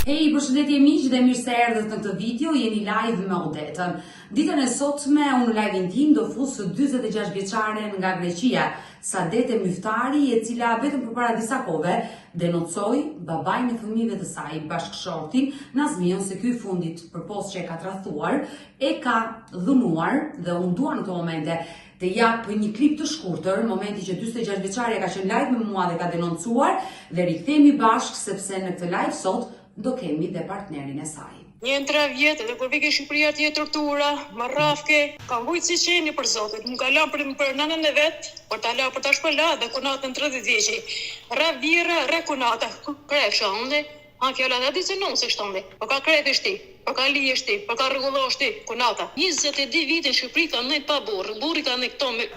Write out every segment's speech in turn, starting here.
Hej, përshëndetje miq dhe mirë se erdhët në këtë video, jeni live me Odetën. Ditën e sotme, unë live-in tim do fusë 46 vjeçare nga Greqia, Sadete Myftari, e cila vetëm përpara disa kohëve denoncoi babain e fëmijëve të saj, bashkëshortin Nazmion, se ky fundit përpos që e ka tradhuar, e ka dhunuar, dhe unë dua në këto momente të jap një klip të shkurtër, momenti që 46 vjeçaria ka qenë live me mua dhe ka denoncuar, dhe rikthehemi bashkë sepse në këtë live sot do kemi dhe partnerin e saj. 3 vjetë dhe kur vike Shqipëria tje tortura, marrafke, ka vujtë si qeni për Zotit, më ka la për nënën e vetë, për ta la për ta shpëla dhe kunatën 30 vjeqi. Ra vira, ra kunata, kref shonde, han fjalla dhe di se nëmë se shtonde, për ka kref ishti, për ka li ishti, për ka rregulloshti, kunata. 22 vite në Shqipëri ka nejt pa burë, burri ka nejt këto me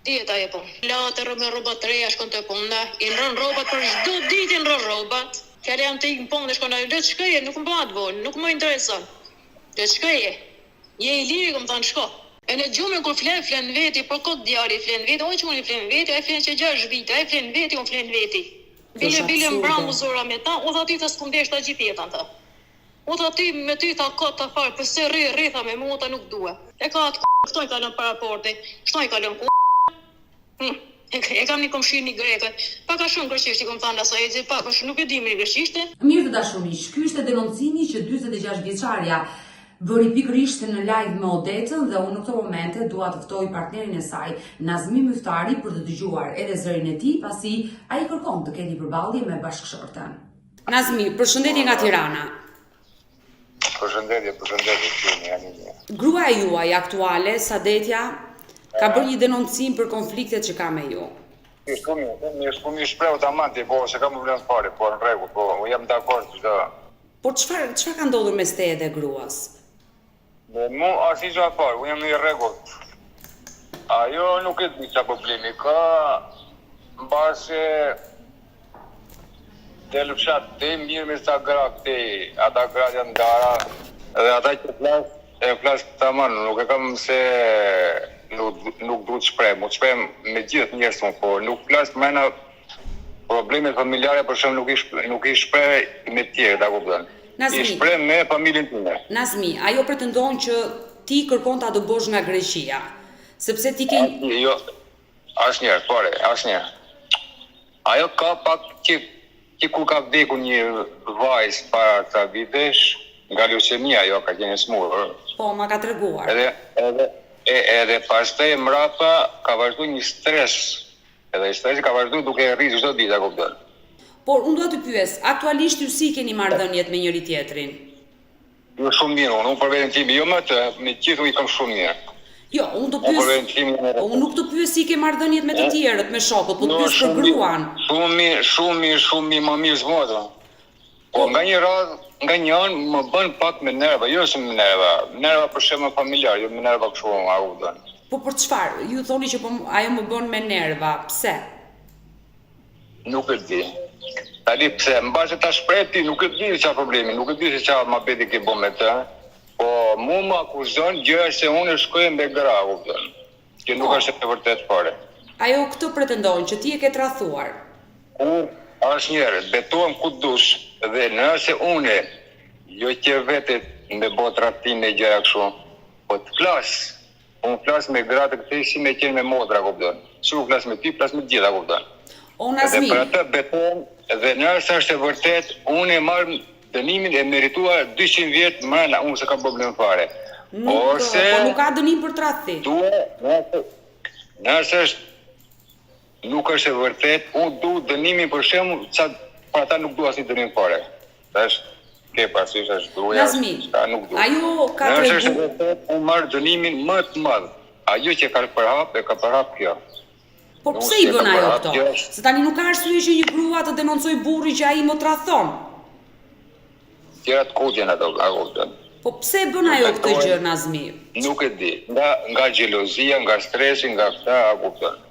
dieta e po. Latër me robat të reja shkon të punda, i nërën robat për çdo ditë i nërën robat. Fjallë jam të ikë në pongë dhe shkona, le të shkëje, nuk më bëhat volë, nuk më intereson. Le të shkëje, je i liri, këmë thanë shko. E në gjume kur flen veti, për këtë djari flen veti, oj që unë i flen veti, a i flen që 6 vite, a i flen veti, unë flen veti. Bile mbra më zora me ta, u tha ty të s'kumdesh të gjithjetan ta. U tha ty me ty ta këtë të farë, përse rritha me mu ta nuk duhe. E ka atë këto i kalon paraporti, shto i kalon E kam një komshi një greke, pak a shumë greqisht i kom thanë asaj, e pak a shumë nuk e di me greqishte. Mirë të dashurish, ky ishte denoncimi që 46 vjeçaria bëri pikërisht në live me Odetën, dhe unë në këto momente dua të ftoj partnerin e saj, Nazmi Myftari, për të dëgjuar edhe zërin e tij, pasi ai kërkon të ketë një përballje me bashkëshortën. Nazmi, përshëndetje nga Tirana. Përshëndetje, jani një. Gruaja juaj aktuale, Sadetja, ka bërë një denoncim për konfliktet që ka me ju. Një shpreu të amanti, po, se kam problem fare, po, në rregull, po, jam dakord çdo. Por çfarë ka ndodhur mes teje dhe gruas? Mu, asnjë gjë fare, unë jam në rregull. Ajo nuk e di çfarë problemi ka, mbase të lëfshat të mirë me sa gra këte, ata gra janë dara, dhe ata që flas të amanë, nuk e kam se nuk duhet shpreh, mu shpreh me gjithë njerëz, po nuk flas mëna probleme familjare, për shemb nuk i shpreh me të tjerë, ta kupton. I shpreh me familjen time. Nazmi, ajo pretendon që ti kërkon ta dëbosh nga Greqia, sepse ti ke Jo, asnjëherë, fare, asnjëherë. Ajo ka pak që kur ka vdekur një vajzë para ca vitesh, nga leucemia ajo ka qenë smur. Po, ma ka treguar. Edhe pastaj mrapa ka vazhduar një stres. Edhe i stresi ka vazhduar duke rritur çdo ditë, a kupton. Por unë dua të pyes, aktualisht ju si keni marrëdhëniet me njëri tjetrin? Jo shumë mirë, unë për veten time, jo më të, me gjithë i kam shumë mirë. Jo, unë nuk të pyes si ke marrëdhëniet me të tjerët, me shokët, po të pyes për gruan. Shumë mirë, më mirë zmota. Po nga një radhë, nga një anë më bën pak me nerva, jo se me nerva për shembull familjar, jo me nerva kështu, a kupton. Po për çfarë? Ju thoni që ajo më bën me nerva, pse? Nuk e di. Tani pse, mbase ta shpreh ti, nuk e di çfarë problemi, nuk e di se çfarë mabeti ke bën me të. Po mua më akuzon gjëra se unë shkoj me gra, kupton. Që nuk është e vërtetë fare. Ajo këtë pretendon që ti e ke tradhuar. Asnjëherë, betohem ku dush, dhe nëse une, jo që vete me botratin e gjëra kështu, po të flas, unë flas me gratë këtej si me qenë me modra, kupton. Si u flas me ti, flas me gjitha, kupton. O Nazmi. Dhe për atë betohem, dhe nëse është e vërtet, unë e marr dënimin e merituar 200 vjet mëna, unë se ka problem fare. Po nuk ka dënim për tradhti. Nëse është nuk është e vërtet, unë du dënimin për shembull, për ata nuk du asnjë dënim fare. Tash ke parasysh është duja, nuk du. Ajo ka treguar. Nëse është e vërtet, unë marr dënimin më të madh. Ajo që ka përhap kjo. Por pse i bën ajo këto? Se tani nuk ka arsye që një grua të denoncoj burrin që ai më tradhon. Tjerat kodjen ato, a kupton. Po pse bën ajo këtë gjë, Nazmi? Nuk e di. Nga xhelozia, nga stresi, nga këta, a kupton.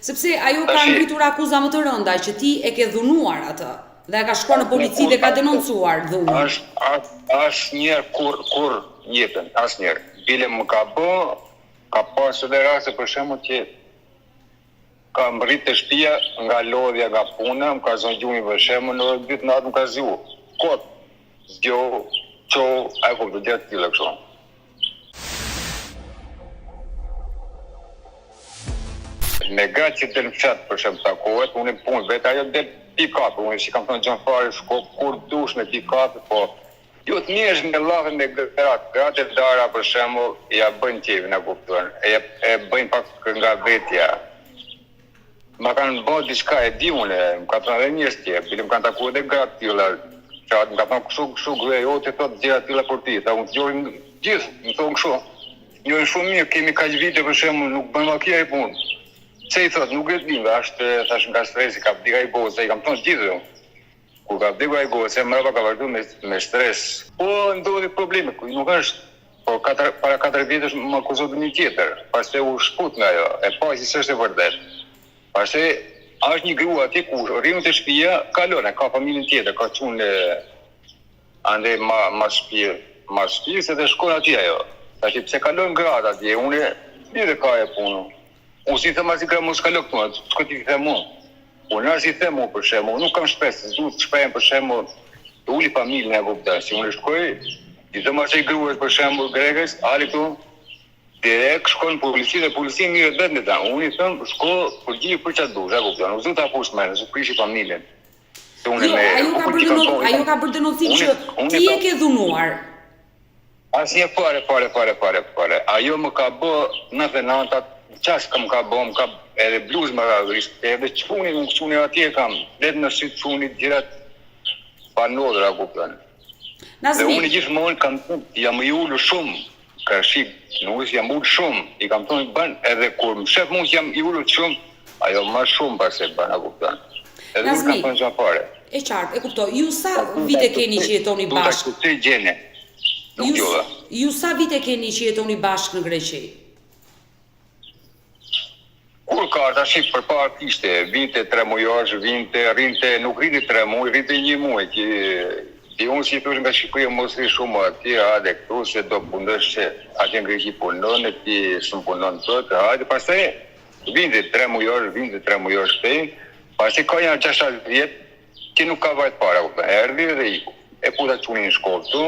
Sepse ajo ka ngritur akuza më të rënda që ti e ke dhunuar atë dhe ka shkuar në polici dhe ka denoncuar dhunën. Asnjëherë kur jetën, asnjëherë. Bile më ka pasur edhe raste për shembull që ka mbrit të shtëpia nga lodhja, nga puna, më ka zonë gjumi për shembull, në ditë natë më ka zgjuar. kot, zgjo, qo, e ku të gjatë tjile kështu. Me gratë që del në fshat për shemb takohet, unë punë vetë ajo del pick-up, unë si kam thënë Gjanfari, shko kur dush me pick-up, po jo të mirësh me llafën me gratë e dara për shembull, ja bëjnë qevin, e kupton, e bëjnë pak nga vetja. Ma kanë bërë diçka e di unë, më ka thënë edhe njerëz tjerë, bile më kanë takuar edhe gratë tilla, çat më ka thënë kështu gjë, jo ti thotë gjëra tilla për ti, ta unë dëgjoj gjithë, më thonë kështu. Njërin shumë mirë, kemi kaq vite për shembull, nuk bën më kia i punë. Se i thot, nuk e t'lim, është, thash nga stresi, ka vdika i goca, i kam thonë gjithë, kur ka vdika i goca, mërëpa ka vazhdu me stres. Po, ndodhi probleme, nuk është, po para 4 vjetësh më akuzot një tjetër, pastaj u shput nga ajo, e pa si s'është e vërtet. Pastaj është një grua atje ku rrinë të shtëpia, kalon, ka familjen tjetër, ka qunë ande mas shtëpi, se të shkon atje ajo. Tash pse kalon gratë atje, unë mirë ka e punë. Unë si thëma si kërë mu s'ka lëk të s'ko t'i the mu. Unë nërë si the mu për shemë, nuk kam shpesë, s'du të shpejmë për shemë, të uli familjen e kuptar. Si unë shkoj, i thëma që i grues për shemë grekës, ali këtu, direkt shkojnë polici dhe polici mirë vetë në ta. Unë i thëmë, shko përgjigje për qatë dush, e kuptar. Nuk zdu t'a push mene, s'u prishi familjen. Jo, ajo ka bërë denonci që ti e ke dhunuar. Asnjë fare. Ajo më ka bë 99 qas kam ka bom, ka edhe bluz më ka grisht, edhe quni atje kam, letë në sytë quni gjirat pa nodra, kuptan. Dhe unë gjithmonë kam thënë, jam i ullu shumë, ka shik, nuk jam ullu shumë, i kam thënë bën, edhe kur më shef mund jam i ullu shumë, ajo më shumë pas e bën, kuptan. Edhe unë kam thënë Gjanfare. E qartë, e kuptoj, ju sa vite keni që jetoni bashkë? Ju sa vite keni që jetoni bashkë në Greqi? Kur ka ta shik për parë kishte, vinte 3 mujosh, nuk rrinte 3 muj, rrinte 1 muj, që unë si thush nga Shqipëria mos rri shumë atje, hajde këtu se do punësh që atje në Greqi punon, e ti shumë punon tot, hajde, pastaj vinte 3 mujosh te, pastaj ka janë 6 vjet që nuk ka vajt para, erdhi dhe iku. E puta çunin në shkollë tu,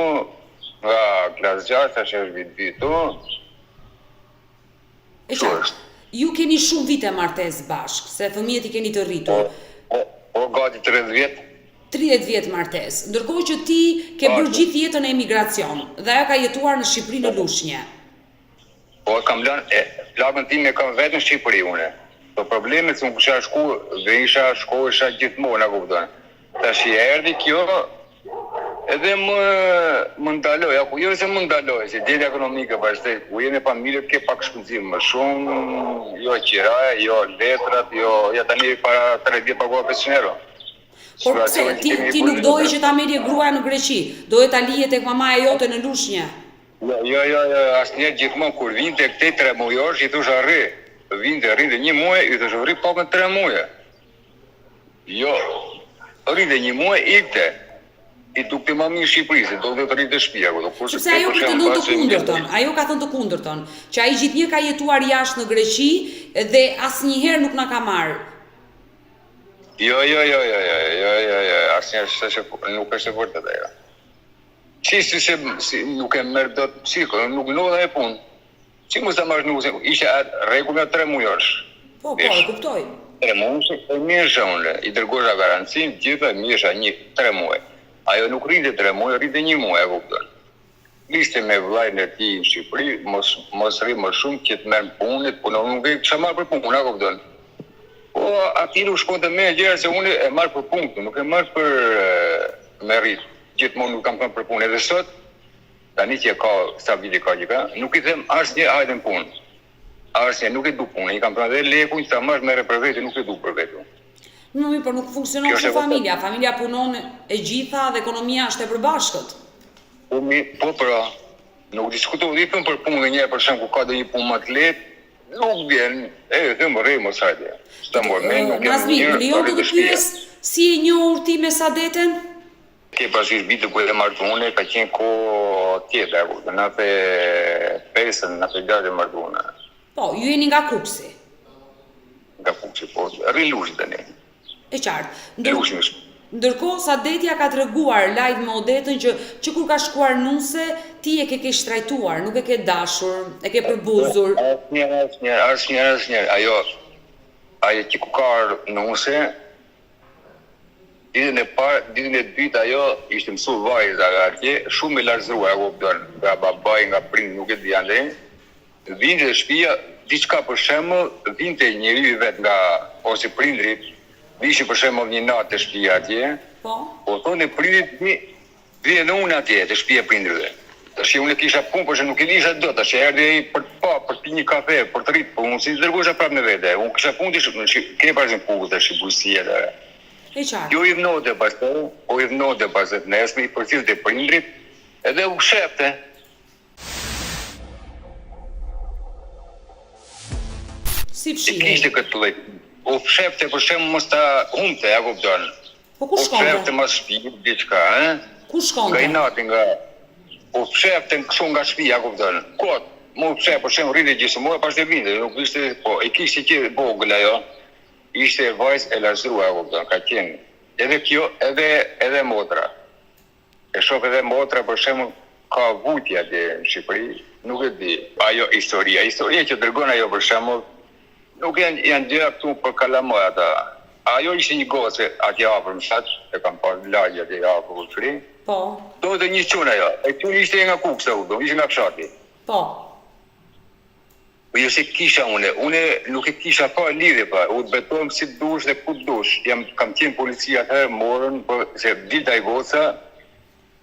nga klasë 6, tash është vit tu. E qartë. Ju keni shumë vite martes bashkë, se fëmijët i keni të rritur. Po, gati 30 vjet. 30 vjet martes, ndërkohë që ti ke bërë gjithë jetën e emigracion, dhe ajo ka jetuar në Shqipëri në Lushnjë. Po, kam lënë, plakën tim e kam vetë në Shqipëri une. Po problemet se unë kisha shku, dhe shkohesha gjithmonë, a kupton. Tash i erdhi kjo, edhe më ndaloj, ako jo se më ndaloj, se djeli ekonomike pastaj, ku jemi familje ke pak shpenzim më shumë, jo qiraja, jo letrat, jo tani para 3 vjet pagova 500 euro. Por pse, ti nuk doje që ta merrje gruaja në Greqi, doje ta lije tek mamaja jote në Lushnjë? Jo, asnjëherë gjithmonë kur vinte këtej 3 mujosh, i thosha rri, rrinte 1 muaj, i thosha rri pakën 3 muaj. Jo, rrinte 1 muaj, ikte. I dukte më mirë Shqipërisë, do të rritë shtëpia. Sepse ajo pretendon të kundërton, ajo ka thënë të kundërton, që ai gjithnjë ka jetuar jashtë në Greqi dhe asnjëherë nuk na ka marrë. Jo, asnjëherë nuk është e vërtetë ajo. Si nuk e merr dot psiko, nuk lodha e punë. Si mos ta marrësh nuk, ishte rregull nga 3 mujosh. Po, e kuptoj. 3 muaj, e mirësha unë, i dërgosha garancin, gjitha mirësha 3 muaj. Ajo nuk rrinte 3 muaj, rrinte 1 muaj, e kupton. Liste me vllajën e tij në Shqipëri, mos rri më shumë që të merr punë, punon, nuk e kisha marrë për punë, e kupton. Po aty nuk shkonte më gjëra se unë e marr për punë, nuk e marr për merrit. Gjithmonë nuk kam thënë për punë, edhe sot tani që ka sa vite ka që ka, nuk i them asnjë hajde në punë. Asnjë nuk e du punë, i kam thënë edhe lekun sa marr merre për vete, nuk e du për vete. Por nuk funksionon kështu familja. Familja punon e gjitha dhe ekonomia është e përbashkët. Po pra, nuk diskutoj vetëm për punë dhe njerë për shemb ku ka dhe një punë më të lehtë, nuk vjen, dhe më rrej mos hajde. Nazmi, lejon të pyes si e njohur ti me Sadeten? Ke pasur vite ku e martuane, ka qenë kohë tjetër, 95, 96 e martuane. Po, ju jeni nga Kupsi. Nga Kupsi, po, rri Lushnjë tani. E qartë. Ndërkohë, Sadetja ka treguar live me Odetën që kur ka shkuar nuse, ti e ke shtrajtuar, nuk e ke dashur, e ke përbuzur. Asnjëherë. Ajo që ku ka nuse, ditën e parë, ditën e dytë ajo ishte mësuar vajza atje, shumë e lartëzuar, kupton, nga babai, nga prindi, nuk e di ande. Vinte në shtëpia, diçka për shembull, vinte njeriu vet nga ose prindrit, vishte për shembull një natë të shtëpia atje. Po. Po thonë prindrit vjen unë atje të shtëpia e prindërve. Tash unë kisha punë, por nuk e lisha dot, tash erdhi ai për të pa, për të pi një kafe, për të rrit, po unë si dërgosha prapë në vete. Unë kisha punë, ke parazim punë tash bujësia e E qartë. Jo i vnote pastaj, po i vnote pastaj nesër i përcillte prindrit, edhe u shepte. Si fshihet? Kishte këtë lloj. U shepte për shembull mos ta humte, ja kupton. Po ku U shkonte? shepte mos shtëpi diçka, ë? Ku shkonte? Nga i nati, nga u shepte kështu nga shtëpia, ja kupton. Kot, mu shep për shembull rrinte gjysmore pas të vinte, nuk ishte, po e kishte që vogël ajo. Ishte vajzë e lazruar, kupton, ka qenë. Edhe kjo, edhe motra. E shoh edhe motra për shembull ka vujtje atje në Shqipëri, nuk e di. Ajo historia që dërgon ajo për shembull, nuk janë gjëra këtu për kalamoj ata. Ajo ishte një gocë atje afër më saq, e kam parë lagje atje afër Kushri. Po. Do të një çun ajo. E çuni ishte nga Kuksa, ishte nga fshati. Po. Po jo se kisha une nuk e kisha pa lidhje pa, u betojmë si dush dhe ku dush. Kam qenë policia atëherë morën, po se dilta i goca,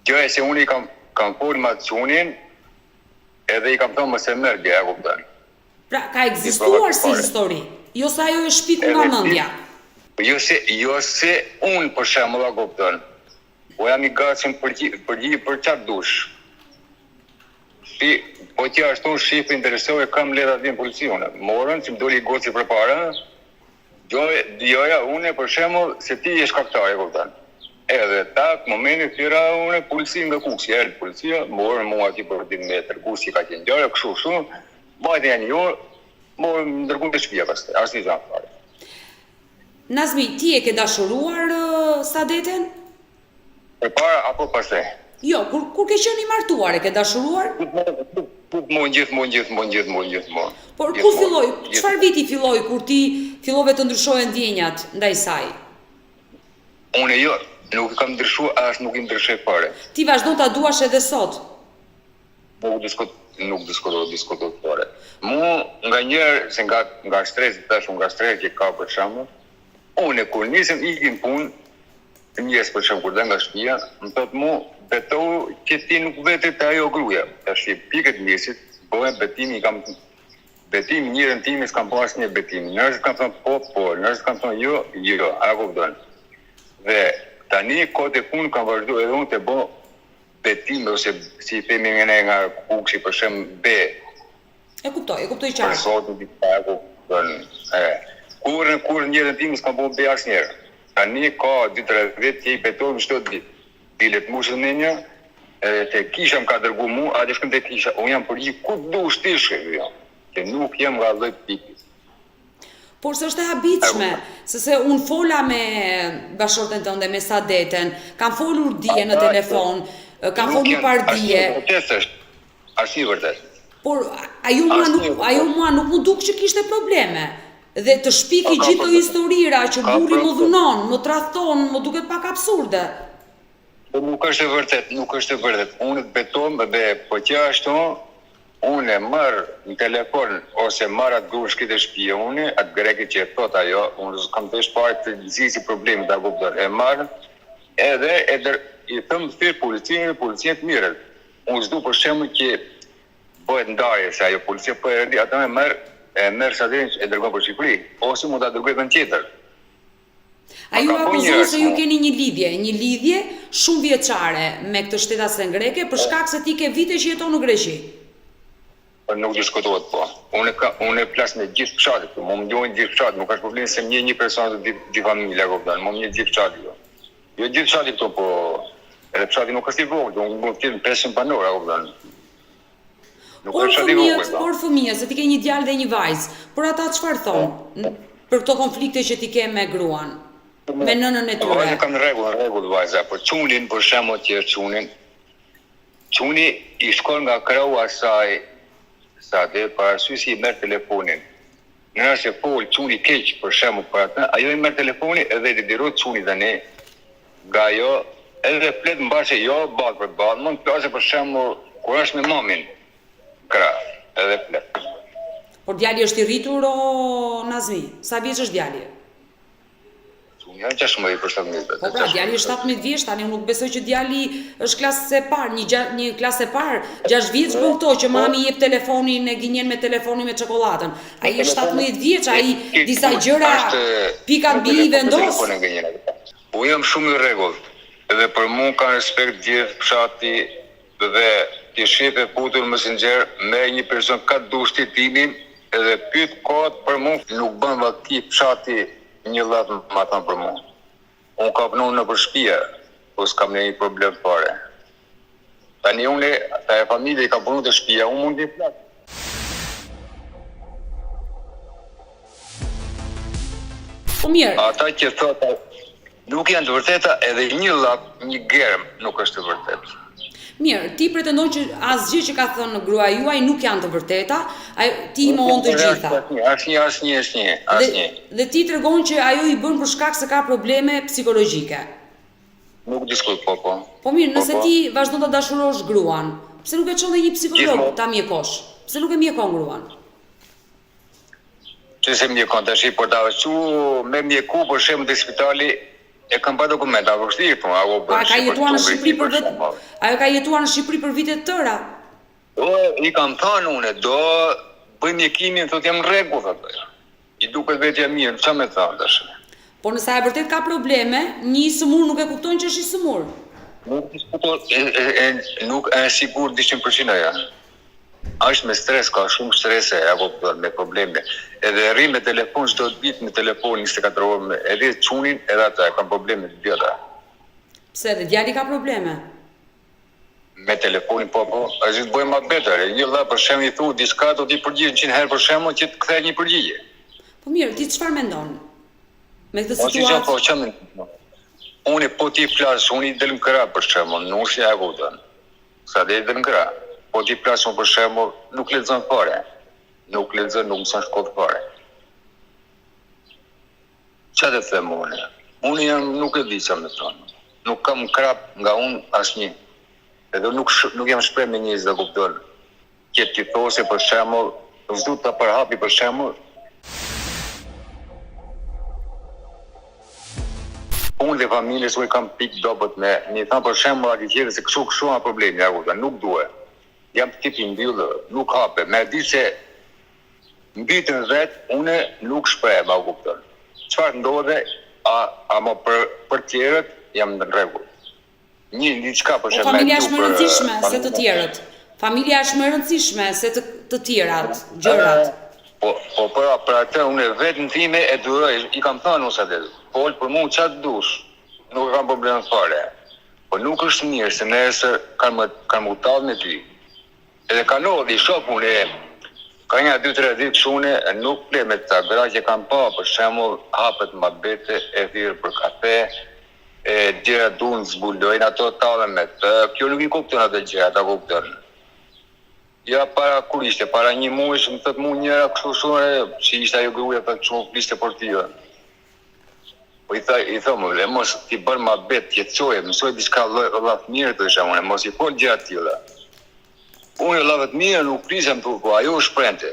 gjë e se unë i kam folë ma të qunin, edhe i kam thonë mëse mërgje, ja kuptan. Pra, ka ekzistuar si histori, jo sa ajo e shpiku nga mendja. Jo se unë për shembull, ja kuptan. Po jam i gatshëm për çfarë dush. Po që ashtu shefi interesove kam leta të vjen policione. Morën, që më doli i goci për para, djoja une për shembull se ti je shkaktar, e kupton. Edhe tak, momentin tjera une policia nga Kuksi, erdhi policia, morën mua aty për 10 metër, Kuksi ka qenë ngjarje, kështu, mbajtën janë një orë, morën ndërguan te shtëpia pastaj, asnjë gjë fare. Nazmi, ti e ke dashuruar Sadeten? Përpara apo pastaj? Jo, kur ke qenë i martuar, e ke dashuruar? Gjithmonë. Por ku filloi? Çfarë viti filloi kur ti fillove të ndryshoje ndjenjat ndaj saj? Unë jo, nuk kam ndryshuar, as nuk i ndryshoj fare. Ti vazhdon ta duash edhe sot? Nuk diskutoj fare. Mu nganjëherë se nga stresi nga stresi që ka për shembull, unë kur nisem ikin punë, njës për shembull kur dhe nga shtëpia, më thotë mu betoj që ti nuk vetë të ajo gruaja. Tash pikët njësit, bëhen betimi njërën timi s'kam po asnjë betim. Njerëzit kanë thonë po, njerëzit kanë thonë jo, a kupton. Dhe tani kohët e punë kam vazhduar edhe unë të bë betime ose si i themi nga Kuksi për shembull B. E kuptoj Për qartë. sotin diçka, e kupton. Kur njërën timi s'kam po B asnjëherë. Tani ka 2-3 vjet që i betojmë çdo ditë. Bilet mushën në një, te kisha më ka dërgu mu, atë shkëm te kisha, unë jam përgjigj ku dush ti shkëve, që nuk jam nga lloj pikë. Por se është e habitshme, se unë fola me bashorten tënde, me Sadeten, kam folur dje në telefon, kam folur par dje. Ashtu vërtet. Por ajo mua nuk më duk që kishte probleme. Dhe të shpiki gjithë të historira që burri më dhunon, më tradhton, më duket pak absurde. Nuk është e vërtet. Unë të betojmë dhe po që ashtu, unë e marr në telefon ose marr atë grushkit e shtëpia unë, atë greki që e thot ajo, unë kam të shpare të gjithë problemet ta kupton. E marr edhe i them thirr policinë të mirë. Unë s'du për shembull që bëhet ndarje se ajo policia po erdhi, ata e merr Sadetin e dërgon për Shqipëri, ose mund ta dërgoj vend tjetër. A ju akuzon se ju keni një lidhje shumë vjeçare me këtë shtetase greke për shkak se ti ke vite që jeton në Greqi. Po nuk diskutohet po. Unë flas me gjithë fshatin, më ndjojnë gjithë fshatin, nuk ka problem se një person të di familja kupton, më një gjithë fshatin. Jo gjithë fshatin këtu, po edhe fshati nuk është i vogël, unë mund të kem 500 banor, kupton. Por fëmijët, se ti ke një djalë dhe një vajzë, por ata çfarë thonë për këto konflikte që ti ke me gruan? me nënën e tyre. Vajza kam në rregull vajza, për çunin për shembull që çunin. Çuni i shkon nga krau asaj sa dhe për arsye si i merr telefonin. Në rast se fol çuni keq për shembull për atë, ajo i merr telefonin edhe i dirot çuni tani. Nga ajo edhe flet mbase jo ball për ball, mund të plasë për shembull kur është me mamin. Krah, edhe flet. Por djali është i rritur o Nazmi? Sa vjeç është djali? Ja 16 për 17. Po pra, djali është 17 vjeç, tani unë nuk besoj që djali është klasë e parë, një klasë e parë, 6 vjeç bën këto që mami jep telefonin e gënjen me telefonin me çokoladën. Ai është 17 vjeç, ai disa gjëra pika mbi i vendos. Po jam shumë i rregullt. Edhe për mua ka respekt gjithë fshati dhe ti shef e futur në Messenger me një person ka dushti timin edhe pyet kohët për mua nuk bën vaki fshati një llat më thon për mua. Unë ka punu në për shtëpi, po s'kam një problem fare. Tani unë, ta e familje ka punu të shtëpia, unë mund t'i flas. Po mirë. Ata që thotë nuk janë të vërteta, edhe një llat, një germ nuk është të vërtetë. Mirë, ti pretendon që asgjë që ka thënë gruaja juaj nuk janë të vërteta, ti i mohon të gjitha. Asnjë. Dhe ti tregon që ajo i bën për shkak se ka probleme psikologjike. Nuk diskut po. Po mirë, nëse ti vazhdon ta dashurosh gruan, pse nuk e çon dhe një psikolog ta mjekosh? Pse nuk e mjekon gruan? Që se mjekon tash por ta veçu me mjeku për shembull te spitali e kam pa dokumenta, apo vështirë po, apo bën. Ka jetuar në Shqipëri për vetë. Ajo ka jetuar në Shqipëri për vite të tëra. Po, i kam thënë unë, do bëj mjekimin, thotë jam në rregull thotë. I duket vetja mirë, çfarë më thon tash? Po nëse e vërtet ka probleme, një sëmur nuk e kupton që është i sëmur. Nuk e sigurt 100% ajo. Është me stres, ka shumë strese apo me probleme. Edhe rri me telefon çdo ditë me telefon 24 orë, edhe çunin edhe ata kanë probleme të tjera. Pse edhe djali ka probleme? Me telefonin po, është të bëjmë më better. Një vëlla për shembull i thu diçka do t'i përgjigj 100 herë për shembull që të kthej një përgjigje. Po mirë, ti çfarë mendon? Me këtë situatë? Po çfarë mendon? Unë po ti flas, unë i del në krah për shembull, nuk si e kupton. Sa dhe i del në krah. Po ti flas për shembull, nuk lexon fare. Nuk lexon, nuk mëson shkollë fare. Çfarë të them unë? Unë jam nuk e di çfarë më thon. Nuk kam krap nga unë asnjë. Edhe nuk jam shpreh me njerëz që kupton. Që ti thosë për shembull, vëzdu ta përhapi për shembull. Unë dhe familjes unë kam pikë dobët me, një thamë për shembull ati tjetër se kështu ka problemi, ja kupton, nuk duhet. Jam tipi mbyllë, nuk hape, me di se mbytën vet, une nuk shpreh, ma kupton. Çfarë ndodhe, ama për tjerët jam në rregull. Një diçka për shembull. Familja është më e rëndësishme se të tjerët. Familja është më e rëndësishme se të tjerat, gjërat. Po për atë unë vetën time e duroj, i kam thënë unë sa det. Fol për mua çfarë dush. Nuk kam problem fare. Po nuk është mirë se nesër kanë mutall me ty. Edhe kanolli shokun e ka një 2-3 ditë shune nuk ple me ta gra që kam pa, për shembull hapet mabete e thirr për kafe, e gjëra duan zbulojnë ato tallen me të. Kjo nuk i kupton ato gjëra, ta kupton. Ja para kur ishte, para një muaj më thot mua njëra kështu shumë, si ishte ajo gruaja ta çon fliste për ty. Po i thomë, le mos ti bën mabet, jetësoje, mësoj diçka llavë mirë të shembull, mos i fol gjëra të tilla. Unë llavë të mirë nuk prisem po ajo shprehte.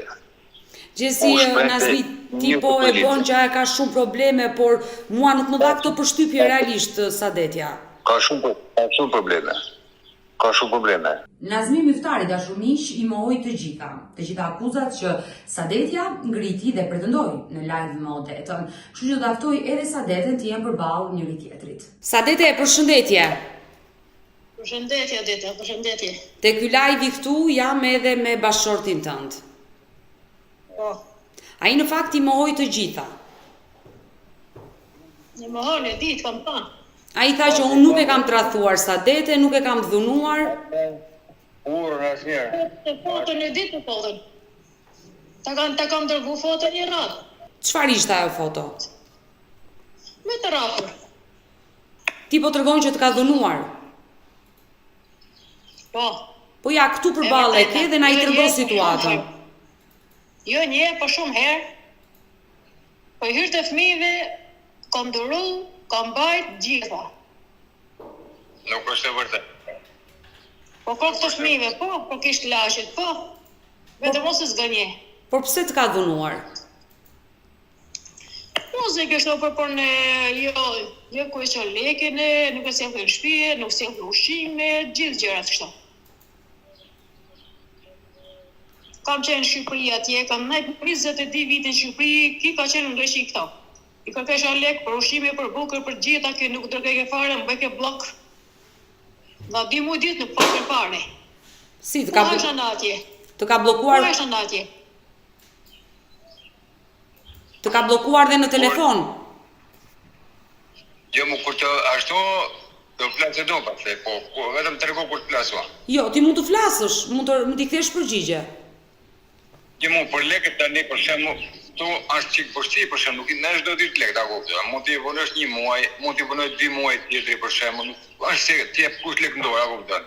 Gjesi Nazmi, ti po e bën që ajo ka shumë probleme, por mua nuk më dha këto përshtypje realisht Sadetja. Ka shumë probleme. Ka shumë probleme. Nazmi Myftari dashumiq i mohoi të gjitha akuzat që Sadetja ngriti dhe pretendoi në live me Odetën. Kështu që do aftoj edhe Sadetën të jenë përballë njëri tjetrit. Sadete, përshëndetje. Përshëndetje, Adeta, përshëndetje. Te ky live i këtu jam edhe me bashkëshortin tënd. Po. Ai në fakt i mohoi të gjitha. Në mohon e ditë kam thënë. Ai tha që unë nuk e kam tradhuar Sadete, nuk e kam dhunuar. Urën asnjëherë. Të foton e ditë të foton. Ta kam dërgu foton një radhë. Çfarë ishte ajo foto? Me të rafur. Ti po tregon që të ka dhunuar. Po. Po ja, këtu përballë ke dhe na i tregon situatën. Jo një, po shumë herë. Po i hyrë të fëmijëve, kam duru, kam bajt gjitha. Nuk është e vërtet. Po këtë të fëmijëve, po kishtë lashit, po. Vetëm mos e zgënje. Por pse të ka dhunuar? Mos e kështë për në jo ku e që lekin e, nuk e sjellë në shtëpi, nuk sjellë ushqime, gjithë gjërat kështu. Kam qenë në Shqipëri atje, kam nejtë 22 vite në Shqipëri, ki ka qenë në Greqi këto. I kërkesha lek për ushqime, për bukër, për gjitha, ki nuk dërkej ke fare, më bëjke blok. Nga 2 muaj ditë nuk pakër fare. Si të Ku hashtë në atje? Të ka bllokuar? Ku hashtë në atje? Të ka bllokuar dhe në telefon? Jo, mu kur të ashtu, do flasë do pastaj, po vetëm trego kur të flasua. Jo, ti mund të flasësh, mund t'i kthesh përgjigje. Jo, mu për lekët tani për shembull, tu është çik poshti, për shembull, nuk na çdo ditë lekë ta kuptoj. Mund t'i vonosh 1 muaj, mund t'i vonosh 2 muaj tjetri për shembull. Është se ti e kush lekë ndora, kupton.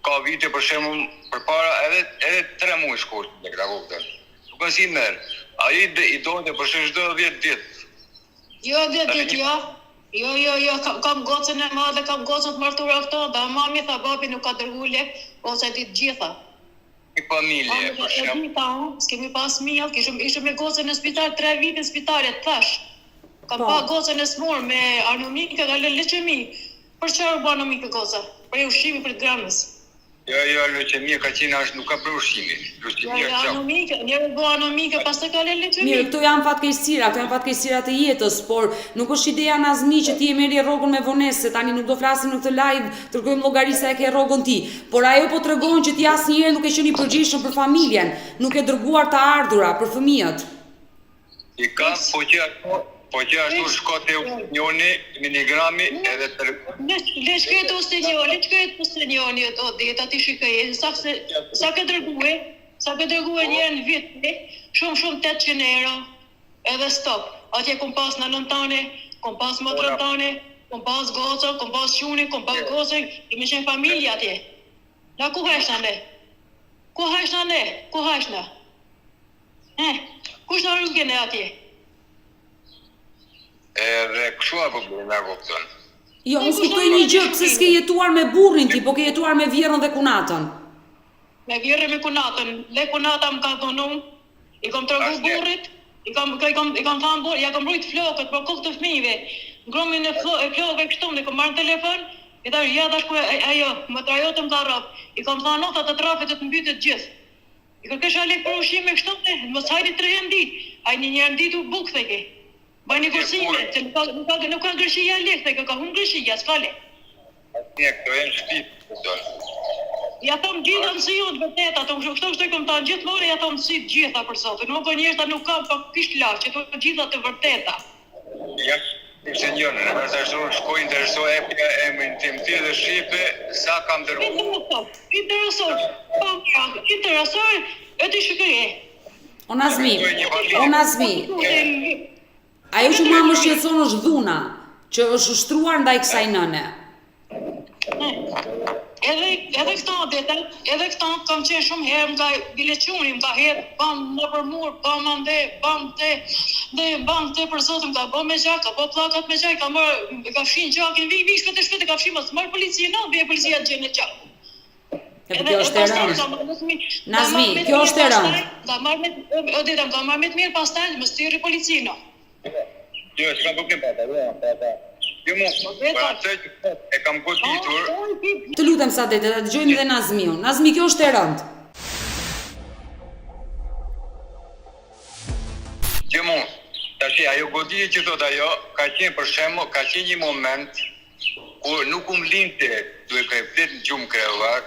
Ka vite për shembull, përpara edhe 3 muaj shkurt lekë ta kupton. Nuk është i merr. Ai i donte për çdo 10 ditë. Jo, 10 ditë, jo. Jo, kam gocën e madhe, kam gocën të martura këto, da mami tha babi nuk ka dërgu lek, ose ditë gjitha. I familje, për shembull. S'kemi pas mijall, ishëm me gocën në spital, 3 vite në spitalet, thash. Kam pa gocën e smur me anomike, ka lë leqemi. Për çfarë u bë anomike goca? Për ushqimi për gramës. Jo, leucemia ka qenë është nuk ka për ushqimin. Leucemia Ja, anomike, njërë bë anomike, pas të ka lë leqemi. Mirë, këto janë fatkeqësira të jetës, por nuk është ideja Nazmi që ti e merri rrogën me vonesë, se tani nuk do flasim në këtë live, tërgojmë llogari sa e ke rrogën ti. Por ajo po tregon që ti asnjëherë nuk e qenë i përgjegjshëm për familjen, nuk e dërguar të ardhura për fëmijët. I ka, po që ashtu shko të njoni, minigrami edhe të... Le shkretë ustinjoni, o dita ti shikaj, sa ke dërguhe njerë në vitë, shumë 800 euro, edhe stop. Atje kom pas në nëntane, kom pas motrëntane, kom pas goca, kom pas quni, kom pas goce, kemi qenë familje atje. Na ku hashna ne? Ku hashna? Kush në rrugën e atje? Edhe kështu apo problema kupton. Jo, unë kuptoj një gjë, pse s'ke jetuar me burrin ti, po ke jetuar me vjerrën dhe kunatën. Me vjerrën me kunatën, dhe kunata më ka dhonu, i kom tregu burrit, i kam thënë burrit, ja kam rujt flokët për kokë të fëmijëve. Ngromin e flokëve kështu, ne kam marrë telefon, i thash ja tash ku ajo, më trajotëm ka rrap. I kam thënë nota të trafit të mbytet gjithë. I kërkesha lek për ushqime kështu, mos hajri 3 herë në ditë, ai një herë në ditë u buk theke. Bajnë i kursime, që nuk ka Greqia lek, theke, ka hunë Greqia, s'ka lek. Atje këto e në shtip, kupton. Ja thom gjitha mësijut vërtet, ato kështu kom ta gjithmonë ja thom mësit gjitha për sotin. Nuk po njerëzit nuk kam pa kisht laç, që të gjitha të vërteta. Ja, senjor, në vërtet ashtu shkoj interesoj emrin tim ti dhe shipe sa kam dërguar. Interesor, e ti shikëje. O Nazmi, ajo që mua më shqetëson është dhuna, që është ushtruar ndaj kësaj nëne. Edhe këto kam qenë shumë herë nga bilequni, më ka hedhë, bam në përmur, bam ande, bam të për zotë, më ka bë me gjak, ka bë plakat me gjak, ka fshin gjakin, vi shpete ka fshin, mos marë policia, bje policia të gjenë në gjak. Edhe kjo është e rëndë. Nazmi, kjo është e rëndë. Ka marrë me të mirë pastaj, më styri policinë. Jo, s'ka problem pata. Jo mu, për atë që e kam goditur. Të lutem Sadet, ta dëgjojmë edhe Nazmiun. Nazmi, kjo është e rëndë. Jo mu, tash ajo goditje që thot ajo, ka qenë për shembull, ka qenë një moment kur nuk linte, duhet ka flet në gjumë krevar.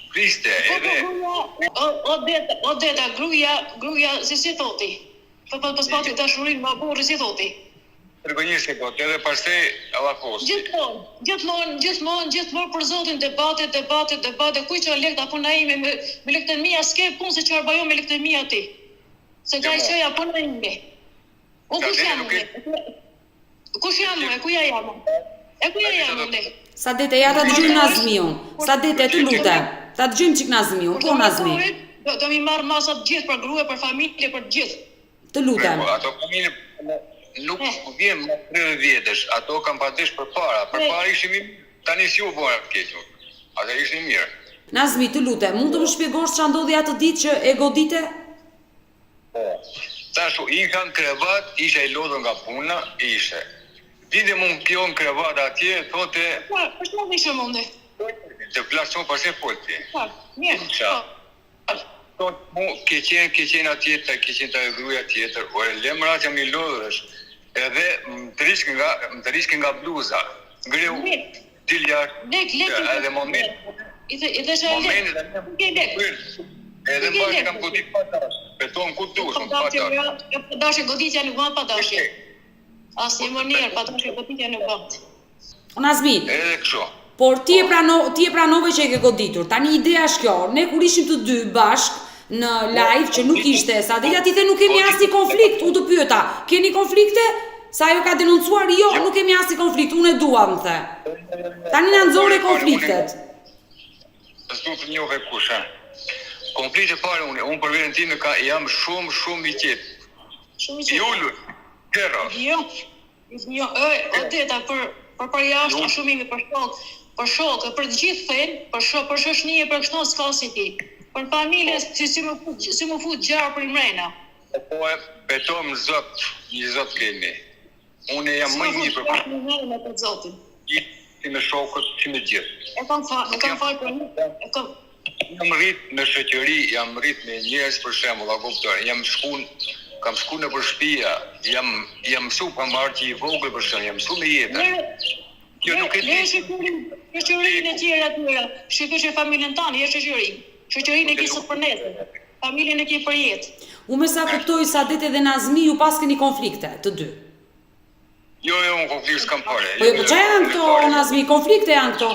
Kriste, edhe... O deta, gruja, si thoti? Po spati dashurin ma burri, si thoti? Tregonjëse po, edhe pastaj avakosi. Gjithmonë për zotin debate, kuj që lek ta puna ime me lektemia, s'ke punë se që arbajo me lektemia ti. Se ka i qëja puna ime. O kush jam? Kush jam unë? E kuja jam unë? E kuja jam unë? Sadete, ja ta dëgjojmë Nazmiun. Sadete, të lutem. Ta dëgjojmë çik Nazmiun. Po Nazmi. Do mi marr masat gjithë për grua, për familje, për gjithë. Të lutem. Ato familje nuk vjen më 30 vjetësh, ato kanë padesh përpara. Përpara ishim mirë, tani si u bën të keq. Ato ishin mirë. Nazmi, të lutem, mund të më shpjegosh ç'a ndodhi atë ditë që e godite? Tashu isha në krevat, isha I lodhur nga puna, ishe. Vide mund kjo në krevat atje, thote... Për shkak ishte munde. Të plason pas e folti. Mirë. Thotë mu, ke qenë atjetër, ke qenë të gruaja tjetër, ore lemrat jam I lodhurësh, edhe më të rishke nga bluza. Ngreu, dilja, edhe moment... Edhe bashkë kam godit patash, beton ku dush, më patash. Patash goditja nuk vën patash. Asnjë mënyrë patash goditja nuk vën. Nazmi. Edhe kështu. Por ti e pranove që e ke goditur. Tani ideja është kjo, ne kur ishim të dy bashk në live që nuk ishte, sa dhe ti the nuk kemi asnjë konflikt, u të pyeta, keni konflikte? Sa ajo ka denoncuar, jo, nuk kemi asnjë konflikt, unë e dua, më the. Tani na nxorë konfliktet. S'du të njohë kush, konflikte fare unë për veten time jam shumë I qetë. Shumë I qetë. Julur, kërra. Jo, Odeta për jashtë shumimi për shokë, për të gjithë fen, për shoqënie, për kështu s'ka si ti. Për familje si më fut gjarë për mrena. Po betojmë Zot, një Zot kemi. Unë jam më I mirë për Zotin. Si me shokët, si me gjithë. E kam falë për një, Jam rrit në shoqëri, jam rrit me njerëz për shembull, apo kupton, kam shku në për shtëpia, jam mësu pa marrë që I vogël për shembull, jam mësu me jetën. Kjo nuk e di. Shoqërinë e tjera, shikosh familjen tani, është shoqëri. Shoqërinë e ke sot për nesër. Familjen e ke për jetë. Unë me sa kuptoj Sadete dhe Nazmi ju pas keni konflikte, të dy. Jo, unë konflikt s'kam fare. Po çfarë janë këto Nazmi, konflikte janë këto?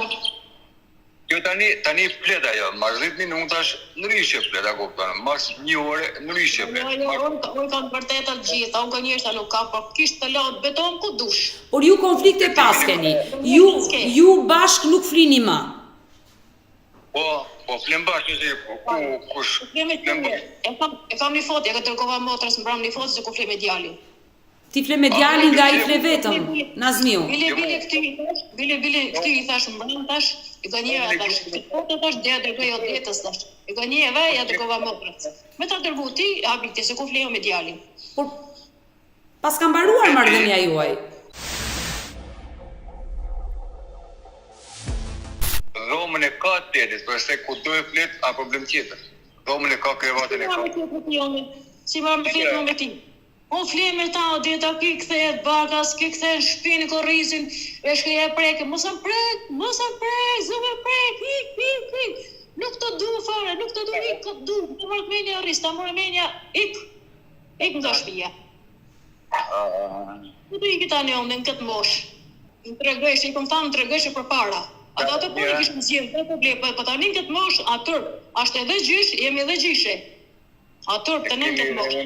Jo tani pleta jo, mas 10 minutash ndryshe pleta kupton, mas një ore ndryshe pleta. Jo, unë kam vërtet të gjitha, unë njerëz nuk ka, por kishte të lodh beton ku dush. Por ju konflikte pas keni. Ju bashk nuk flini më. Po flem bashkë se kush. E kam një foto, ja ka dërgova motrës mbram një foto se ku flem me djalin. Ti fle me djalin nga I fle vetëm, Nazmiu. Bile këty I thash mbram tash, I gënjeva tash. Po tash dia dërgoj Odetës tash. I gënjeva ja dërgova motrës. Me ta dërgu ti, habiti se ku fleo me djalin. Por pas ka mbaruar marrëdhënia juaj. Dhomën e ka tetit, përse ku do e flet, a problem tjetër. Dhomën e ka krevatën e ka. Si marrë me fletë me ti. Unë fle me ta, Odeta, ki kthehet bakas, ki kthehet në shpinë korrizin, e shkëja preke, mos më prek, zëve prek, ik. Nuk të du fare, nuk të du, ik, të du, të marrë menja rris, të marrë menja, ik nga shtëpia. Ku të iki tani unë në këtë mosh? Në tregësh, I kom thamë në tregësh për para. Ato po I kishë mëzirë, të problem, po tani në këtë mosh, atër, ashtë edhe gjysh, jemi edhe gjyshe. Atër, të në këtë mosh.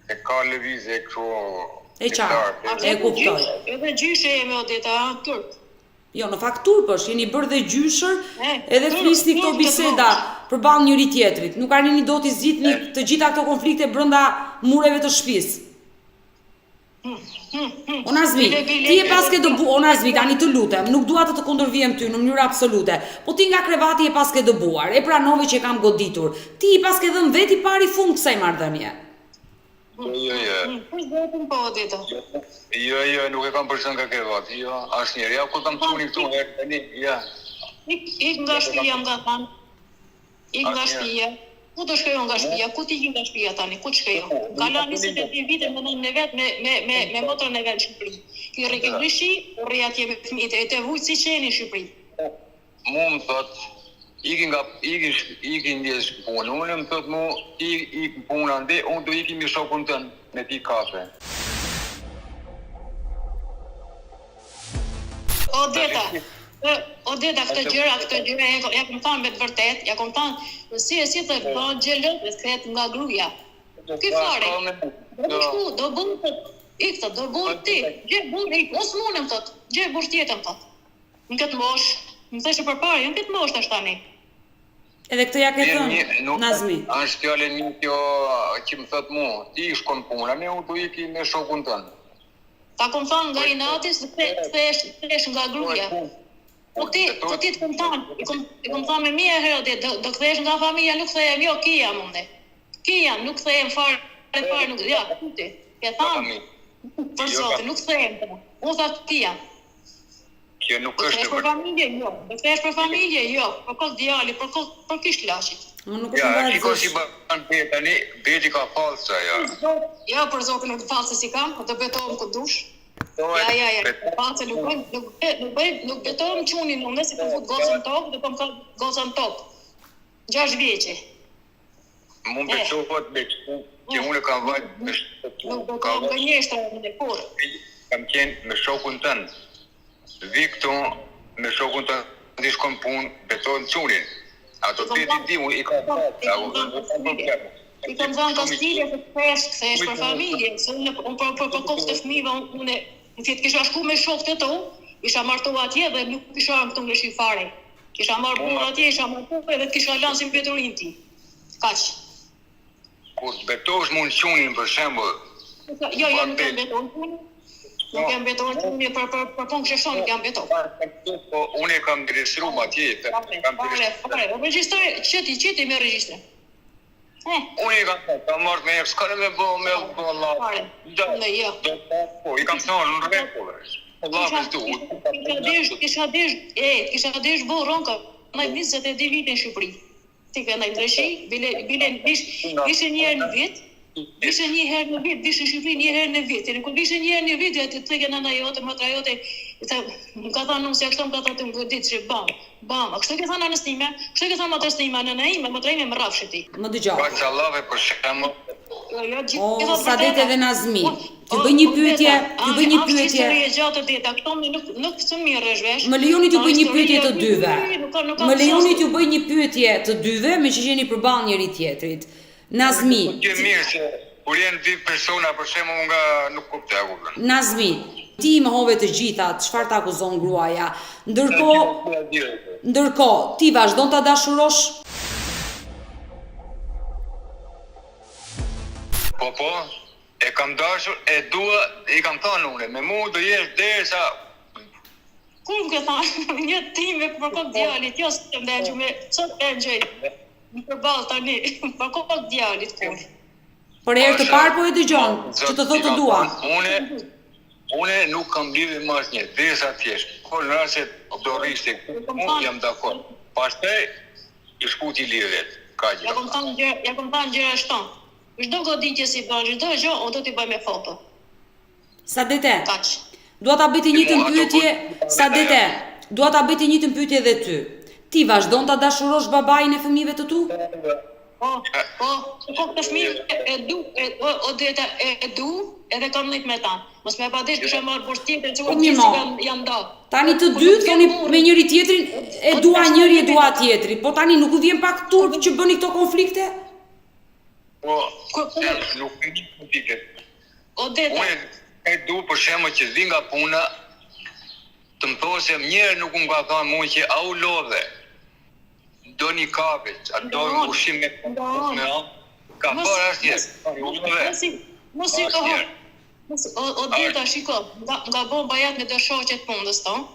E ka lëvizje kështu... E qartë, e kuptoj. Edhe gjyshe jemi Odeta, turp. Jo, në fakt turpësh, jeni bërë dhe gjyshër, edhe flisni këto biseda përballë njëri tjetrit. Nuk arrini dot I zgjidhni të gjitha këto konflikte brenda mureve të shtëpisë. O Nazmi, ti e paske dëbuar, o Nazmi, tani të lutem, nuk dua të kundërvijem ty në mënyrë absolute, po ti nga krevati e paske dëbuar, e pranove që e kam goditur. Ti I paske dhënë veti pari fund kësaj marrëdhënie. Jo, nuk e kam përshën nga krevati, jo, asnjëherë. Ja, ku kam çuni këtu, tani, ja. Ik nga shtëpia nga tani. Ik nga shtëpia. Ku do shkojmë nga shtëpia? Ku ti je nga shtëpia tani? Ku shkojmë? Kalon 23 vite me nënën e vet me motrën e vet në Shqipëri. Ti rri ke grishi, rri atje me fëmijët e të vujt si qeni në Shqipëri. Mu më thot, iki ndjes punë, unë më thot mu, ik punë ande, unë do iki me shokun tënë me pi kafe. Odeta, këtë gjëra, ja kom thanë me të vërtet, ja kom thanë, si të gjelët, e kthehet nga gruja. Ky fare, do Ik thot, do burr ti. Gje burr ik, mos munem thot. Gje burr tjetër thot. Në këtë moshë, më thashë përpara, në këtë moshë tash tani. Edhe këtë ja ke thënë, Nazmi. Është fjallë një kjo që më thot mu, ti shkon puna, ne u do iki me shokun tënë. Ta kom thënë nga inatis, kthesh nga gruaja. Po ti të kom thënë, i kom thënë me mia herë, do kthesh nga familja, nuk kthehem jo, kia munde. Kia, nuk kthehem fare nuk, ja, ti. Ke thënë, për zotin, nuk kthehem. Unë thot kia. Kjo nuk është për familje, jo. Do kthesh për familje, jo. Për kos djali, për kish lashit. Unë nuk është ja, nga shiko si bën tani, beti ka falsa, ja. Ja, për zotin nuk false si kam, do betohem ku dush. Ja. False nuk betohem qunin unë, si kam fut gocën tokë, do kam ka gocën tokë. 6 vjeqe. Mu betohet me që unë kam vajt me nuk do kam gënjeshtra në kur. Kam qenë me shokun tënë. Vi këtu me shokun të ndi shkon punë, betohen qunin. Ato ti unë i ka I kam dhënë kastile të kthesh për familje, se unë për kohë të fëmijëve unë në fjetë kisha shku me shokët e tu, isha martu atje dhe nuk kisha këtu në shifare. Kisha marrë burr atje, isha martu edhe të kisha lanë si mbeturin ti. Kaq. Kur të betohesh mund qunin për shembull. Jo, nuk kam betohen qunin. Nuk jam betohen qunin për punë kështu nuk jam betohen. Po unë kam registruar atje, Fare. O regjistroj, qeti me regjistrim. Unë i kam marrë me s'ka me bë Allah. Jo. Po, i kam thënë në rregull. Allah më duhet. Kisha desh burron ka ndaj 22 vite në Shqipëri. Ti ke ndaj ndreshi, bile ishte një herë në vit. Ishte një herë në vit, ishte në Shqipëri një herë në vit. Kur ishte një herë në vit, aty të thënë nana jote, motra jote, më ka thënë se ashtu më ka thënë të godit që bam. A kështu ke thënë anës time? Kështu ke thënë motrës time, nëna ime, motra ime më rrafshi ti. Më dëgjoj. Bacallave për shembull. O, Sadet edhe Nazmi, t'ju bëj një pyetje. Është histori e gjatë dieta, këto nuk të mirësh vesh. Më lejoni t'ju bëj një pyetje të dyve. Më lejoni t'ju bëj një pyetje të dyve, me që jeni përballë njëri tjetrit. Nazmi. Që mirë se kur janë dy persona për shembull nga nuk kuptoj akullën. Nazmi, ti më hove të gjitha, çfarë të akuzon gruaja? Ndërkohë, ti vazhdon ta dashurosh? Po, e kam dashur, e dua, i kam thënë unë, me mua do jesh derisa Kur më ke thënë, një time për kokë djalit, jo s'e ndajë me çfarë e gjej. Në përballë tani, për kokë djalit kur. Për herë të parë po e dëgjon, që të thotë të dua. Unë nuk kam lidhje më asnjë, derisa t'jesh. Por në rast se do rriste, unë jam dakord. Pastaj i shkuti lidhjet. Kaq. Ja kom thënë gjëra shton. Çdo goditje si bën, çdo gjë, o do t'i bëj me foto. Sadete. Kaq. Dua ta bëj të njëjtën pyetje, Sadete. Dua ta bëj të njëjtën pyetje edhe ty. Ti vazhdon ta dashurosh babain e fëmijëve të tu? Po, të fëmijë e du, edhe kam nejt me ta. Mos me padesh kisha marrë burr tjetër, që jam da. Tani të dy thoni me njëri tjetrin, e dua njëri, e dua tjetri. Po tani nuk u vjen pak turp që bëni këto konflikte? Po, nuk e di konflikte. Odeta. Unë e du për shembull që vi nga puna, të më thosë se njërë nuk më ka thënë mua që au lodhe. Do një kapiç, a do një ushim me ka bërë asnjë. Mos i kohë. O dita, shiko, nga bomba jatë me dëshoqet punës tonë.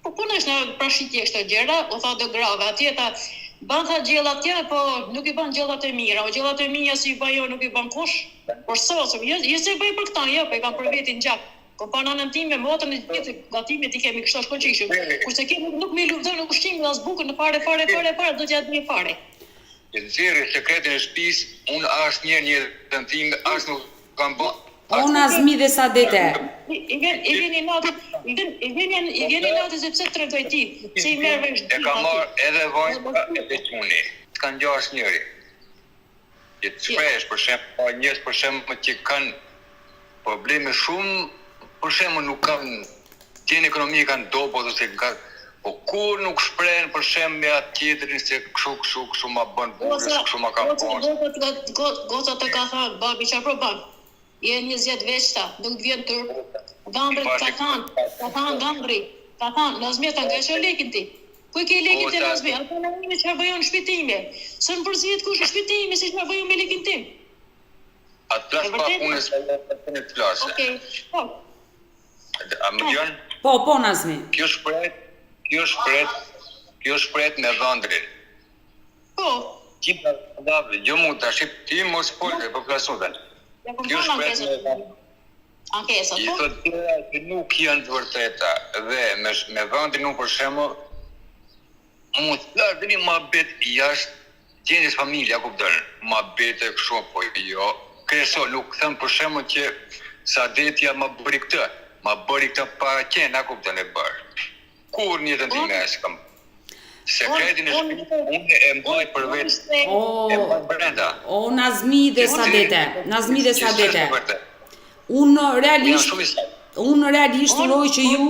Po puna është në prashitje kështu gjëra, o tha do grave, atje ta ban tha gjellat tjera, po nuk i ban gjellat e mira, o gjellat e mira si i bajo nuk i ban kush. Por sosëm, jo se i bëj për këta, jo, po i kam për vetin gjak. Kompananën time, motrën e gjithë gatimit i kemi kështu shkollqishëm. Kurse kemi nuk me lufton në ushqim as bukën në fare, do t'ja dini fare. E nxjerrë sekretin e shtëpisë, unë asnjëherë në tim as nuk kam bë. O Nazmi dhe Sadete. I vjen natë sepse tregoj ti, se i merr vesh. E kam marrë edhe vajza edhe quni. Kanë ngjarë asnjëri. Që të shpresh për shembull, njerëz për shembull që kanë probleme shumë, për shembull nuk kanë gjendje ekonomike, kanë dobët ose kanë, po kur nuk shprehen për shembull me atë tjetrin se kështu ma bën burrë, kështu ma ka bën. Goca të ka thënë babi çfarë po bën? Je 20 veçta, nuk të vjen tërp. Gambrit ka thanë Gambri, ka thanë, Nazmi ta nga që lekin ti. Po ke lekin ti Nazmi, ato në një që bëjon shpitime. Së në përzihet kush shpitime, si që bëjon me lekin tim. Atë flas pa punës e të flasë. Okej, po. A më dëgjon? Po, Nazmi. Kjo shpret me dhëndrin. Po. Gjitha dhave, jo mund të shqip ti mos folë, po flasutën. Ja kom Kjo thonë shpret me ankesa, I po? thot tjera që nuk janë të vërteta dhe me dhëndrin nuk për shembull mund të lardheni ma bet jashtë gjendjes familja, kupton, ma bet e kështu po jo. Kreso nuk them për shembull që Sadetja ma bëri këtë, ma bëri këtë para qenë, kupton e bërë. Kur një të time e s'kam. Sekretin e shpirtit unë e mbaj për vetë. E mbaj brenda. O Nazmi dhe Sadete. Unë realisht uroj që ju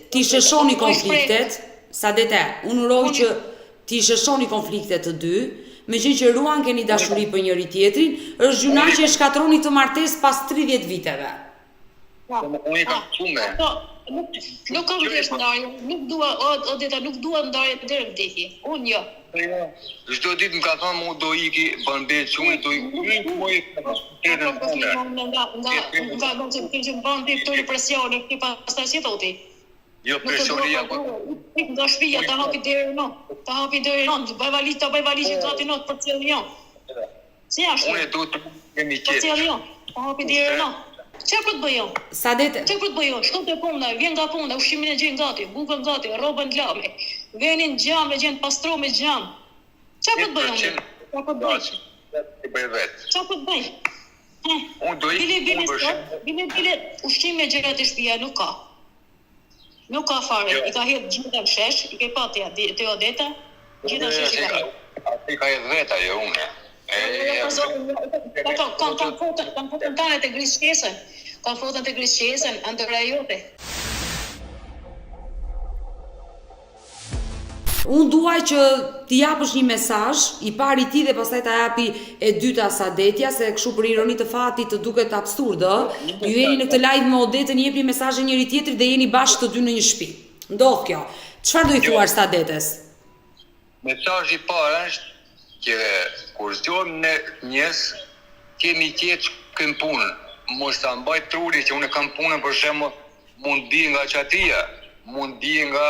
t'i sheshoni konfliktet, Sadete, unë uroj që t'i sheshoni konfliktet të dy, me që ruan keni dashuri për njëri tjetrin, është gjuna që e shkatroni të martes pas 30 viteve. Unë I kam qume. Nuk kam vjesh ndarje, nuk dua ndarje deri në vdekje. Unë jo. Çdo ditë më ka thënë mu do iki bën bet çuni do iki moj tjetër punë. Nga që të bën ti këto presionin, ti pastaj si thoti. Jo presionia po. Nga shtëpia ta hapi derën non. Ta hapi derën non, bëj valizë gati not për cilën jo. Si ashtu? Unë duhet të kemi Për qetë. cilën jo. Ta hapi derën non. Çfarë po të bëjo? Sadete. Çfarë po të bëjo? Shkon te puna, vjen nga puna, ushqimin e gjen gati, bukën gati, rrobën lami. Venin xham e gjen pastro me xham. Çfarë po të bëjo? Çfarë po të bëj? Ti bëj vetë. Çfarë po të bëj? Unë do Bile ushqim me gjërat e shtëpia nuk ka. Nuk ka fare. I ka hedh gjithë në shesh, I ke pati te Odeta, gjithë në shesh I ka hedh. Ti ka hedh vetë ajo unë. Kam fotën tane të grisë qesën. Kam fotën të grisë qesën, ndërra jote. Unë duaj që t'i japësh një mesazh, I pari ti dhe pastaj ta japi e dyta Sadetja, se kështu për ironi të fatit të duket absurdë, ju jeni në këtë live me Odetën, jepni mesazhe njëri tjetrit dhe jeni bashkë të dy në një shtëpi. Ndodh kjo. Çfarë do I thuash Sadetes? Mesazhi I parë është që kur zgjohem në njes, kemi qetë këm punë. Mos ta mbaj truri që unë kam punën për shembull, mund bi nga çatia, mund bi nga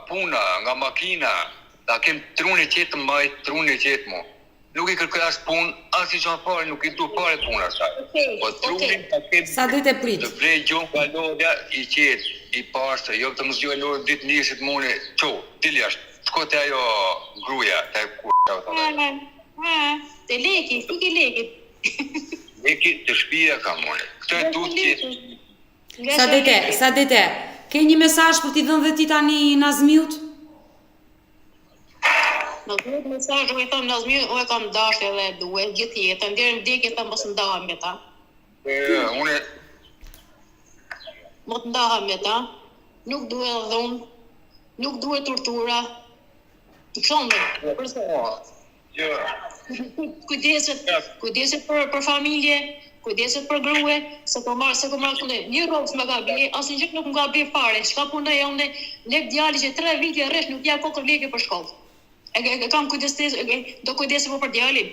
puna, nga makina, ta kem trurin e qetë mbaj trurin e qetë mu. Nuk I kërkoj as punë, as I çfarë fare, nuk I du fare punë asaj. Po trurin ta kem. Sadete prit. Të vrej gjon ka lodja I qetë, I pastër, jo të më zgjoj lodë ditë nisit mune, dili jashtë. Shko te ajo gruaja, te Te leki, fiki leki. Leki të shtëpia ka mune. Këtë duhet që Sadete, ke një mesazh për t'i dhënë dhe ti tani Nazmiut? Në duhet mesazh u I them Nazmiut, unë kam dashje dhe duhet gjithë jetën, deri në vdekje ta mos ndahem me ta. Unë Mos ndahem me ta. Nuk duhet dhunë, nuk duhet tortura. Shumë, përse? Kujdeset për familje, kujdeset për grue, se po marr kënde. Një rrogë më ka bie, asnjë gjë nuk më ka bie fare. Çka punoj unë, lek djali që 3 vite rresh nuk ja kokë lekë për shkollë. E kam do kujdesem për djalin.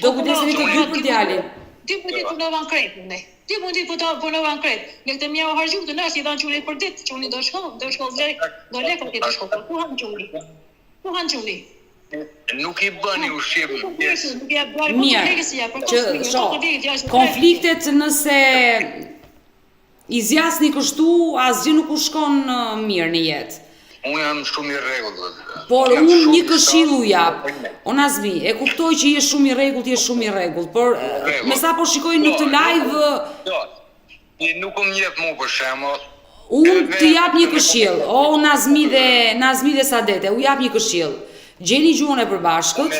Do kujdeseni të dy për djalin. Ti po ti punovan krejt ne. Ti po ti punovan krejt. Ne këtë mjau harxhu të nash I dhan çulit për ditë, çuni do shkollë lek, do lekë ti do shkollë. Ku han çuni? Ku han çuni? Nuk I bëni ushqim. Mirë, që konfliktet nëse I zjasni kështu, asgjë nuk u shkon mirë në jetë. Unë jam shumë I rregullt. Por unë një këshill u jap. O Nazmi, e kuptoj që je shumë I rregullt, por me sa po shikoj në këtë live, Ti nuk më jep mua për shembull. Unë t'i jap një këshill. O Nazmi dhe Sadete, u jap një këshill. Gjeni gjuhën e përbashkët,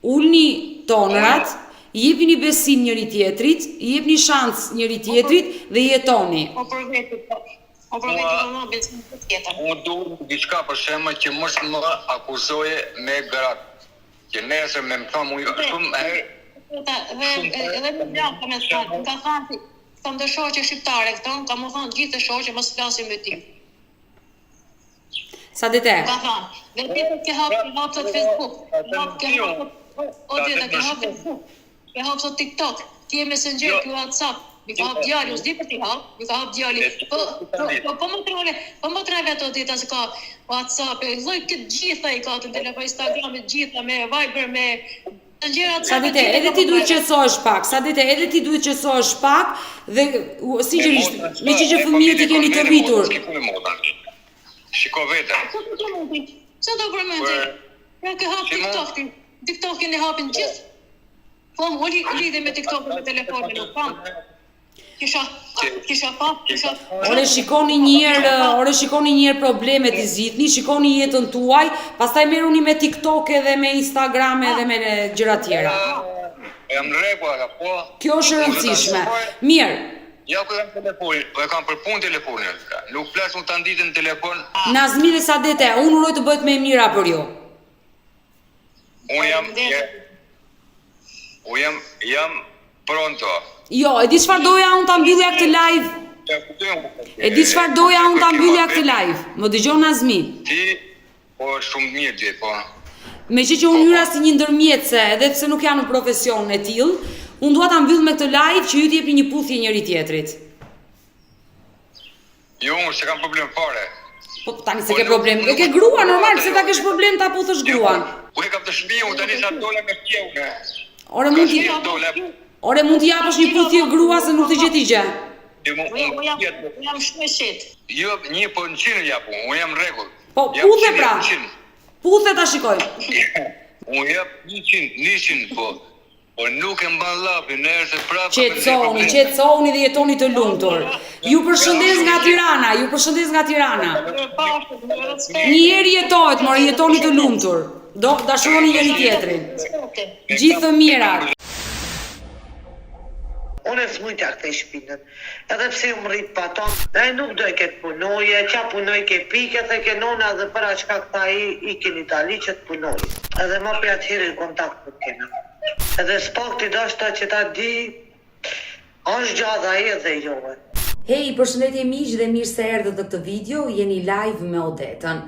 ulni tonërat, jepni besim njëri tjetrit, jepni shans njëri tjetrit dhe jetoni. O për vetë më besim të tjetër. Unë duhet diçka për shembull që mos më akuzoje me gratë. Që nesër me më thonë shumë herë Edhe në blanka me thonë, ka thonë, kam të shoqe shqiptare këto, ka më thonë gjithë të shoqe, mos flasim me ti. Sa dite? Ka thonë, dhe ti të ke hapë sot Facebook, ke hapë Facebook, ke hapë sot TikTok, ti e Messenger, ke WhatsApp, mi ka hapë djali, usdi për ti hapë, mi ka hapë djali, po më treve ato dita se ka WhatsApp, lloj këtë gjitha i ka të telefon, Instagram, gjitha, me Viber, me Sa dite, edhe ti duhet qetësohesh pak, dhe sinqerisht, me që fëmijët i keni të rritur. Shiko vete. Sa do përmendi? Ja ke hap TikTok-in. TikTok-in e hapin gjithë. Po, më lidhe me TikTok-in me telefonin, nuk pam. Kisha pa. Ore shikoni një herë problemet i zgjidhni, shikoni jetën tuaj, pastaj merruni me TikTok edhe me Instagram edhe me gjëra tjera. Jam në rregull, po. Kjo është e rëndësishme. Mirë. Ja ku jam telefon, e kam për punë telefonin. Nuk flas unë ta nditë në telefon. Nazmi dhe Sadete, unë uroj të bëhet më e mira për ju. Unë jam pronto. Jo, e di çfarë doja unë ta mbyllja këtë live. Më dëgjon Nazmi. Ti po shumë mirë gjë, po. Meqenëse unë hyra si një ndërmjetëse, edhe pse nuk jam në profesion e tillë, unë dua ta mbyll me këtë live që ju t'jepni një puthje njëri tjetrit. Jo, unë se kam problem fare. Po tani se ke problem, e ke grua normal, pse ta kesh problem ta puthësh gruan. Unë kam të shtëpi, unë tani sa dola me pjevë. Ore mund t'i japësh një puthje grua se nuk të gjeti gjë. Unë jam shmeshit. Jo, një po në 100 japu, unë jam rregull. Po, puthe pra. Puthe ta shikoj. Unë jap 100, po. Po nuk e mban llapi, nëse prapë. Qetësoni dhe jetoni të lumtur. Ju përshëndes nga Tirana. Një herë jetohet, more jetoni të lumtur. Do dashuroni njëri tjetrin. Gjithë të mirat. Unë e smujtja këtë i shpinën, edhe pse më rritë pa tonë, dhe nuk doj këtë punoje, qa punoj ke pike, dhe ke nona dhe për aqka këta i kin Itali që të punoj. Edhe ma për atë hiri kontakt për kena. Edhe s'pak t'i dashta që ta di, është gjada e dhe jove. Hej, përshëndetje miq dhe mirë se erdhët në këtë video, jeni live me Odetën.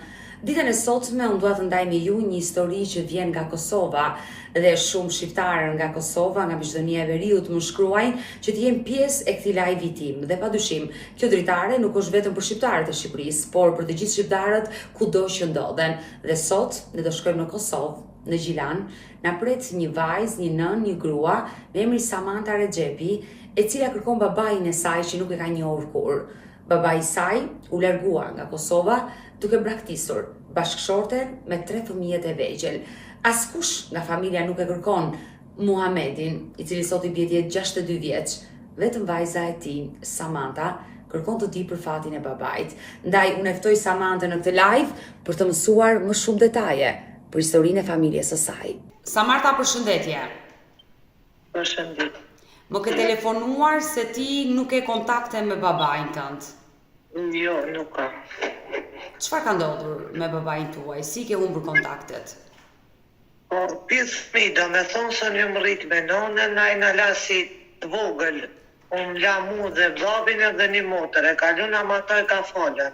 Ditën e sotme unë dua të ndaj me ju një histori që vjen nga Kosova dhe shumë shqiptarë nga Kosova, nga Maqedonia e Veriut më shkruajnë që të jenë pjesë e këtij live-i tim. Dhe padyshim, kjo dritare nuk është vetëm për shqiptarët e Shqipërisë, por për të gjithë shqiptarët kudo që ndodhen. Dhe sot ne do shkojmë në Kosovë, në Gjilan, na pret një vajzë, një nën, një grua me emrin Samanta Rexhepi, e cila kërkon babain e saj që nuk e ka njohur kurrë. Babai i saj u largua nga Kosova duke braktisur bashkëshorten me 3 fëmijët e vegjël. Askush nga familja nuk e kërkon Muhamedin, i cili sot i bie 62 vjeç. Vetëm vajza e tij, Samanta, kërkon të di për fatin e babait. Ndaj unë e ftoj Samantën në këtë live për të mësuar më shumë detaje për historinë e familjes së saj. Samanta, përshëndetje. Përshëndetje. Më ke telefonuar se ti nuk e kontakte me babain tënd. Jo, nuk ka. Çfarë ka ndodhur me babain tuaj? Si ke humbur kontaktet? Po, pjesë fëmi, do me thonë se një më rritë me nonën, a i në lasi të vogël. Unë la mu dhe babin edhe një motër, e kaluna ma ta e ka falën.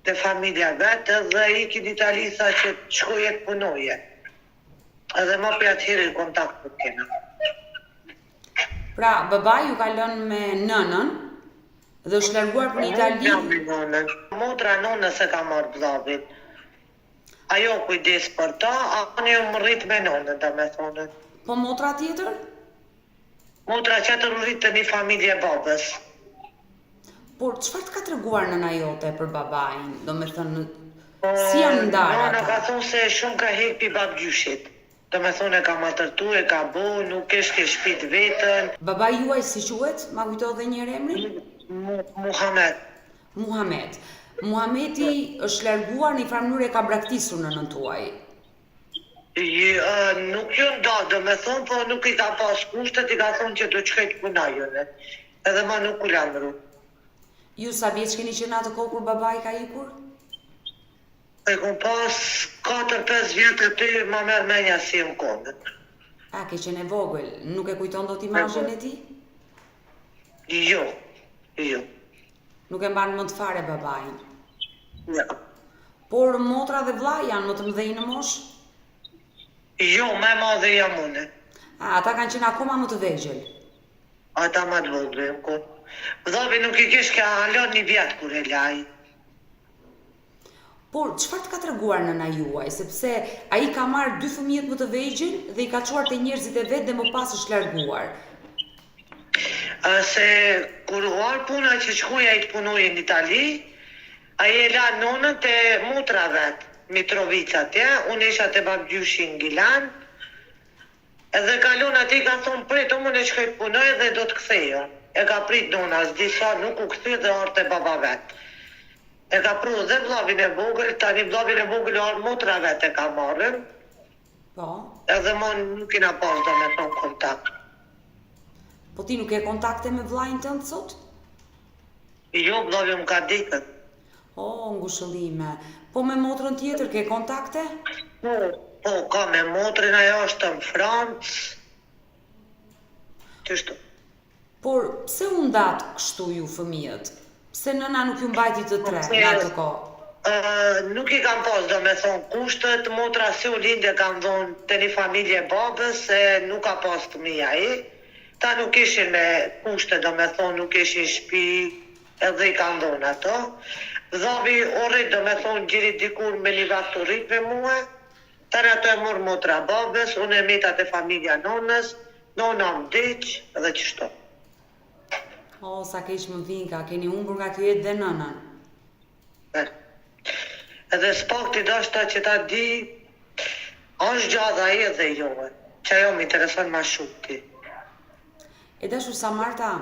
Të familja vetë dhe i këtë Italisa që të shkojet punoje. Edhe ma për atë hiri kontakt për kena. Pra, babai ju ka lënë me nënën dhe është larguar për Itali. Jam me nonën. Motra nonës e ka marrë vllabin. Ajo kujdes për ta, anë ju më rritë me nonën, da me thonën. Po motra tjetër? Motra qëtër më rritë të një familje babës. Por, çfarë të ka treguar nëna jote për babain? Do me thënë, si janë ndarë Nona ka ata? thonë se shumë ka hek pi babgjyshit. Do me thonë e ka matërtu, e ka bo, nuk ke shpit vetën. Babai juaj si quhet? Ma kujto dhe një herë emrin? Muhamet. Muhamet. Muhameti është larguar në një farë mënyrë e ka braktisur nënën tuaj. Nuk ju nda, do me thonë, po nuk i ka pas kushtet, i ka thonë që do qkejt puna jone. Edhe ma nuk u landru. Ju sa vjeç keni qenë atë kohë kur babai ka ikur? E kom pas 4-5 vjetë aty, ma merë menja si më kondët. A, ke qenë e vogël, nuk e kujton dot imazhin e tij? Jo. Nuk e mban mend fare babain. Ja. Por motra dhe vlla janë më të mëdhenj në moshë? Jo, më e madhe jam unë. A, ata kanë qenë akoma më të vegjël. Ata më të vogël, ko. Vllavi nuk i kish ka halon një vjet kur e laj. Por çfarë të ka treguar nëna juaj, sepse ai ka marrë 2 fëmijët më të vegjël dhe i ka çuar te njerëzit e vet dhe më pas është larguar. Se kur u ar puna që shkuja i të punoj në Itali, ai e la nonën te motra vet, Mitrovica atje, unë isha te babgjyshi në Gilan, edhe kalon ati ka thonë prit, unë e shkoj të punoj dhe do të kthejo. E ka prit nona, s'di sa nuk u kthye dhe orë te baba vet. E ka pru dhe vllavin e vogël, tani vllavin e vogël orë motra vet e ka marrën, Po. edhe mon nuk kina pas do me thonë kontakt. Po ti nuk e kontakte me vllajin tënd sot? Jo, vllavi më ka dikën. O, ngushëllime. Po me motrën tjetër ke kontakte? Po, ka me motrin, ajo është në Francë. Qështu? Por pse u ndat kështu ju fëmijët? Pse nëna nuk ju mbajti të tre në atë kohë? Nuk i kam pas do me thonë kushtet, motra si u linde kam dhonë të një familje babës, se nuk ka pas të mija i. Ta nuk ishin me kushtet do me thonë, nuk ishin shtëpi, edhe i kam dhonë ato. Vllavi o rrit do me thonë gjirit dikur me një vakt të rrit me mua, tani ato e mor motra babës, unë e metat e familja nonës, nona më diq, edhe qështu. O, sa keq më vinka, keni humbur nga kjo jetë dhe nënën. Edhe s'pak t'i dashta që ta di, është gjadha e dhe johe, që ajo më intereson ma shumë ti. E dashur Samarta,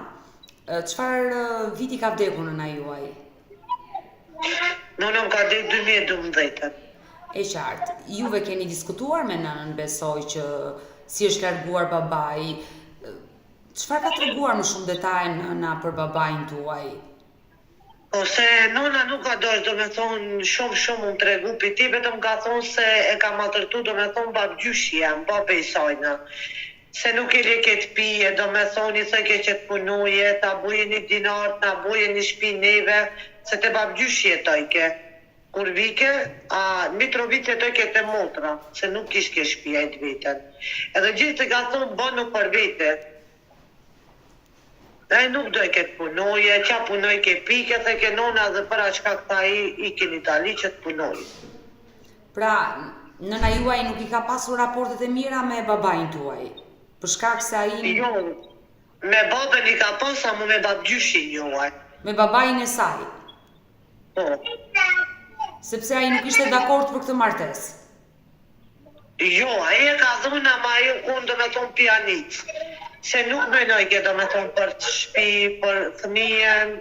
çfarë viti ka vdekur nëna juaj? Nënën ka dhe 2012. E qartë, juve keni diskutuar me nënën, besoj që si është larguar babai. Çfarë ka treguar më shumë detaje nëna për babain tuaj? Po se nona nuk ka dosh do me thonë shumë më tregu për ti, vetëm ka thonë se e ka maltërtu do me thonë babgjyshi jam, babe i sajna. Se nuk e le këtë pije, do me thonë i thëke që të punuje, ta buje një dinar, ta buje një shpi neve, se të babgjyshi e tojke. Kur vike, a Mitrovice e tojke të motra, se nuk ishke shpia e të vetën. Edhe gjithë të ka thonë bënu për vete. Ai nuk doj këtë punoje, qa punoj ke pike, dhe ke nona dhe para qka këta i kin Itali që të punoj. Pra, nëna juaj nuk i ka pasur raportet e mira me babain tuaj? Për shkak se ai... Jo, me babën i ka pas, a mu me babgjyshin juaj. Me babain e saj? Po. Sepse ai nuk ishte dakord për këtë martesë. Jo, ai e ka dhuna ma ju unë do me thonë pianit. Se nuk menoj ke do me thonë për të shpi, për fëmijen.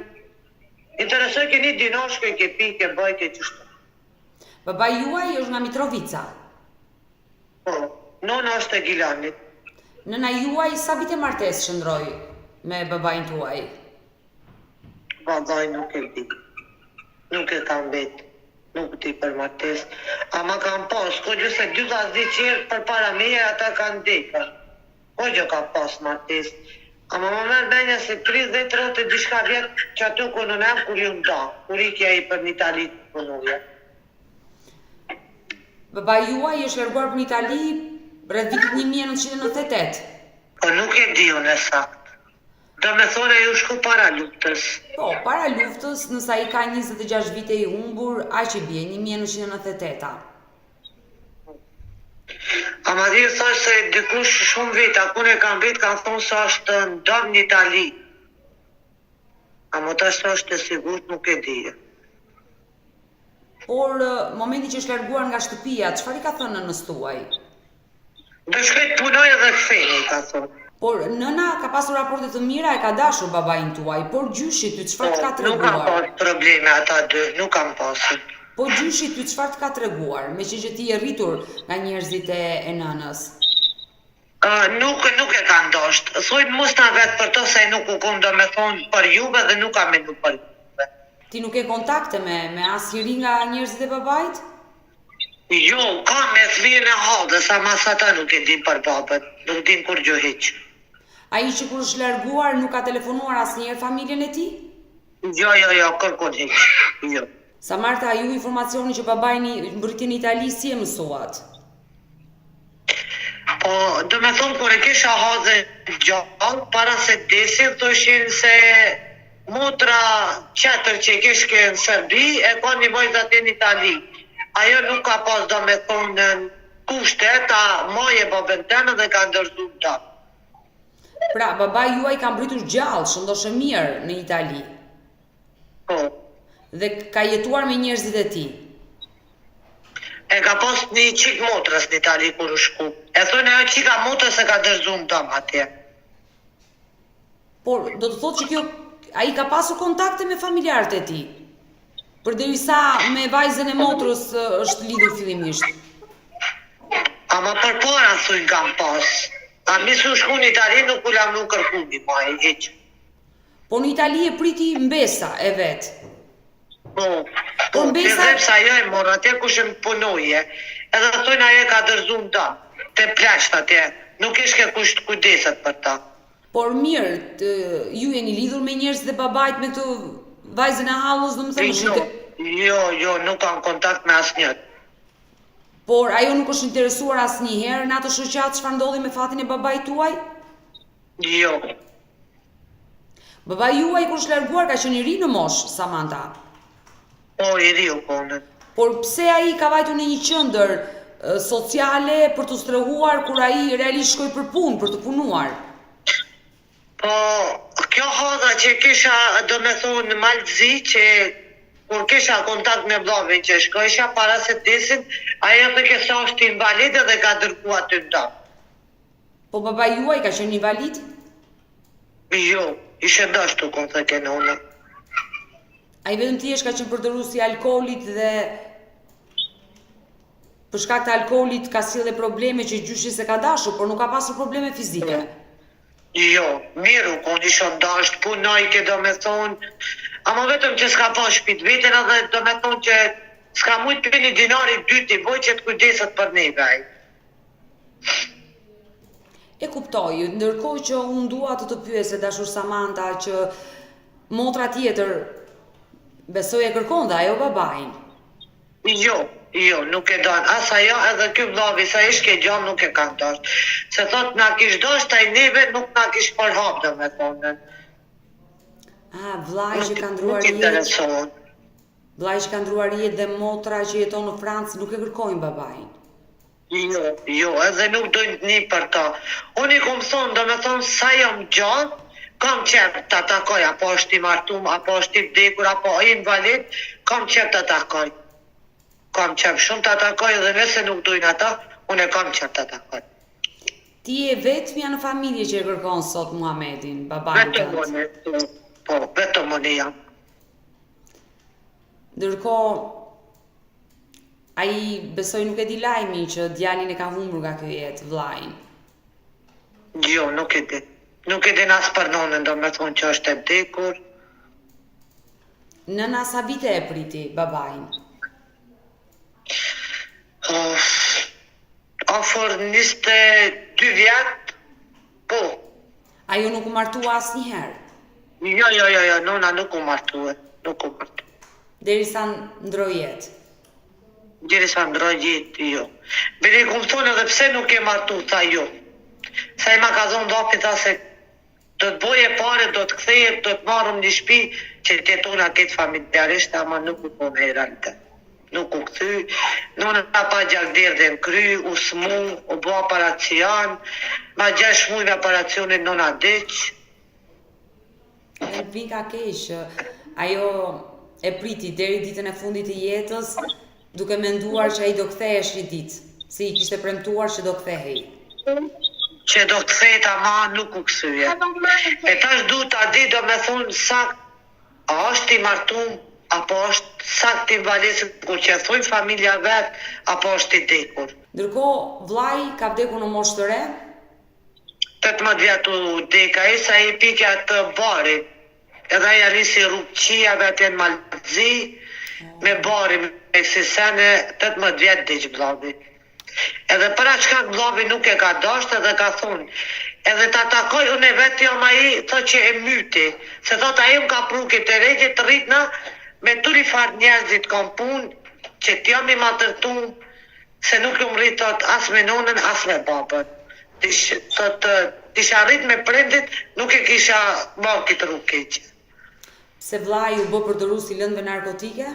Interesoj ke një dinoshke, ke pike, bëj, ke qështu. Babai juaj është nga Mitrovica? Po, nona është e Gilanit. Nëna juaj sa vite martesë shëndroi me babain tuaj? Babaj nuk e di. Nuk e kam vetë. Nuk di për martesë. Ama kam pas, ko gjë se 20 qërë për para meje, ata kanë dekër. Po gjë ka pas martesë. Ama më merë benja se 30-30 dishka vjetë që aty ku në nem kur ju nda, kur i kja i për një Itali të punuje. Babai juaj është larguar për një Itali rreth vitit 1998. Po nuk e di unë e sakt. Do me thone ju shku para luftës. Po, para luftës, nësa i ka 26 vite i humbur, aq i bie, 1998-a. Ama dhirë thash se dikush shumë vita, kun e kam vit, kanë thonë se është ndam një Itali. Ama ta së është e sigurt, nuk e di. Por, momenti që është larguar nga shtëpia, çfarë i ka thënë nënës tuaj? Do shkoj të punoj edhe ktheni, ka thonë. Por, nëna ka pasur raporte të mira, e ka dashur babain tuaj, por gjyshi ty çfarë të ka Nuk kam treguar? pas probleme ata dy, nuk kam pasur. Po gjyshi ty çfarë të ka treguar, me që ti e rritur nga njerëzit e nënës? Nuk e ka ndosht. Thojnë mos na vetë për to se nuk u kom do me thonë për juve dhe nuk kam menu për juve. Ti nuk e kontakte me asnjëri nga njerëzit e babait? Jo, ka me fëmijën e Hadës, ama sa ta nuk e din për babën, nuk din kur gjë hiq. Ai që kur është larguar nuk ka telefonuar asnjëherë familjen e tij? Jo, kërkon hiq. Jo. Sa Marta, ju informacioni që babai mbriti në Itali si e mësuat? Po, do me thonë, kur e kisha Hadën gjallë, para se desin, thoshin se motra qetër që kishke në Serbi, e ka një vajzë aty në Itali. Ajo nuk ka pas, do me thonë, në kushte, ta maje babën tenë dhe ka ndërzu ta. Pra, babai juaj ka mbritur gjallë, shëndoshë mirë në Itali. Po. Dhe ka jetuar me njerëzit e tij. E ka pas një qik motrës në Itali kur u shku. E thonë ajo qika motrës e ka dërzu në dam atje. Por, do të thotë që ai ka pasur kontakte me familjarët e tij. Përderisa me vajzën e motrës është lidhur fillimisht. Ama për para thuj kam pas. A misu shku në Itali nuk u lam nuk kërkuni ma e heq. Po në Itali e priti mbesa e vetë. Po, Po mbesa... të sa ajo e morë atje ku shëm punoje. Edhe thonë ajo ka dërzu në dam. Te plasht atje. Nuk ishke kusht kujdeset për ta. Por mirë, ju jeni lidhur me njerëz dhe babait me të vajzën e hallës, domethënë. Jo, nuk kam kontakt me asnjë. Por ajo nuk është interesuar asnjëherë në atë shoqat çfarë ndodhi me fatin e babait tuaj? Jo. Babai juaj kur është larguar ka qenë i ri në moshë, Samantha. Po, i ri u konën. Por pse ai ka vajtur në një qendër sociale për të strehuar kur ai realisht shkoi për punë, për të punuar? Po, kjo Hadha që kisha, do me thonë, në Maltëzi, që kur kisha kontakt me vllavin që shkojsha para se desin, ajo të kësa është invalide dhe ka dërgu aty në dam. Po babai juaj ka qenë invalid? Jo, ishe dashtu kon të kene unë. Ai vetëm thjesht ka qenë përdorus i alkoolit dhe për shkak të alkoolit ka sjellë probleme që gjyshi se ka dashur, por nuk ka pasur probleme fizike. Jo, miru kon isha dasht, punoj ke do me thonë, ama vetëm që s'ka pa shpit vetën edhe do me thonë që s'ka mujt për një dinari dyti, boj që të kujdeset për neve aj. E kuptoj, ndërkohë që unë dua të pyese dashur Samantha që motra tjetër besoj e kërkon dhe ajo babain. Jo, nuk e don. As ajo edhe ky vllavi sa ishke gjallë nuk e kanë dash. Se thot na kish dash taj neve nuk na kish përhap domethënë. Vllai që ka ndruar jetë. Vllai që ka ndruar jetë dhe motra që jeton në Francë nuk e kërkojnë babain. Jo, edhe nuk dojnë një për ta. Unë i kom thonë, domethënë sa jam gjallë, kam qep të takoj, apo është i martum, apo është i vdekur, apo i invalid, kam qep të takoj. Kam qep shumë të takoj dhe nëse nuk dojnë ata, unë e kam qep të takoj. Ti e vetëmja në familje që e kërkon sot Muhamedin, babain tënd? Po, vetëm unë jam. Ndërkohë, ai besoj nuk e di lajmin që djalin e ka humbur nga kjo jetë, vllain. Jo, nuk e di. Nuk e din as për nonën, do me thonë që është e vdekur. Nëna sa vite e priti babain? Afër 22 vjet, po. Ajo nuk u martua asnjëherë? Jo, nona nuk u martue. Derisa ndroi jetë? Derisa ndroi jetë, jo. Bile i kumë thonë edhe pse nuk e martu, tha jo. Sa i ma ka zonë dopi, tha se do të boje pare, do të ktheje, do të marrëm një shtëpi që të jetona këtë familjarisht, ama nuk u kone e realitet. Nuk u kthy, nona pa gjakder dhe në kry, u smu, u bo operacion, ma 6 muaj me operacionin nona deq. E vika keq, ajo e priti deri ditën e fundit të jetës, duke menduar që ai do kthehesh një ditë, si i kishte premtuar që do kthehej. Që do kthehet ama nuk u kthye. E tash du ta di do me thonë sakt, a është i martum, apo është sakt invalid, kur që thujnë familja vet, apo është i dekur. Ndërkohë, vllai ka vdekur në moshë të re? 18 vjetu deka e sa i pikja të barit. Edhe aja nisi rrugë qijave atje në Maltëzi, me bari, me si sene 18 vjetë dhe që blavi. Edhe para qka blavi nuk e ka dasht edhe ka thonë, edhe ta takoj unë e vetë jam aji, thot që e myti, se thot aji më ka pru këtë regje të rritna, me turi farë njerëzit kam punë, që t'jam i matërtu, se nuk ju më rritë thot as me nonën, as me babën. Thot, t'isha rrit me prendit, nuk e kisha marrë këtë rrugë keqe. Se vllai ju bë përdoru si lëndëve narkotike?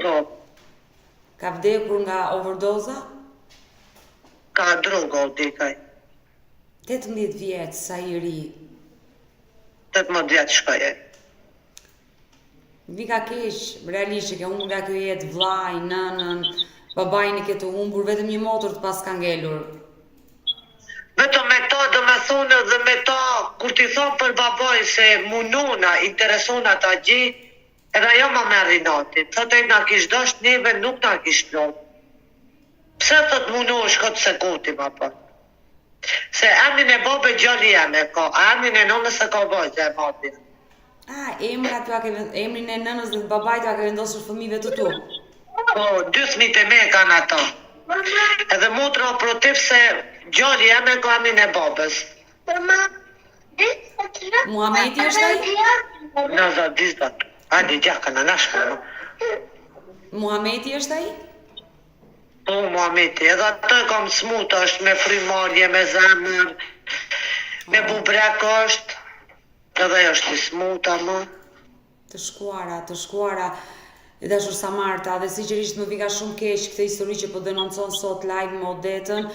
Po, Ka vdekur nga overdoza? ka droga o dekaj. 18 vjeç, sa i ri. 18 vjetë shkaje. Vika keq, realisht që ke humbur nga kjo jetë vllai, nënën, babajin e ke të humbur, vetëm një motor të pas ka ngelur. Vetëm me ta do me thonë dhe me ta, kur t'i thonë për babaj se munona, interesona ta gjithë, edhe ajo ma merri natit. Thot e nga kish dasht neve, nuk nga kish plot. Pse thot munosh këtë se koti ma pa? Se emnin e babe gjalli jeme ka, emnin e nënës e ka vajzë e mati. Emrin e nënës dhe të babajt ka vendosur fëmijëve të tu. Po, 2 me kanë ata. Edhe motra protiv se gjalli jeme ka emnin e babës. Muhameti është ai? Në za dizdat, adi gjaka në nashka, no? Muhameti është ai? Po, Muhameti, edhe atë kam smut është me frimarje, me zemër, me bubrek është, edhe është i smut, ama. Të shkuara, e dashur Samarta, dhe sinqerisht më vika shumë keq këtë histori që po denoncon sot live me Odetën,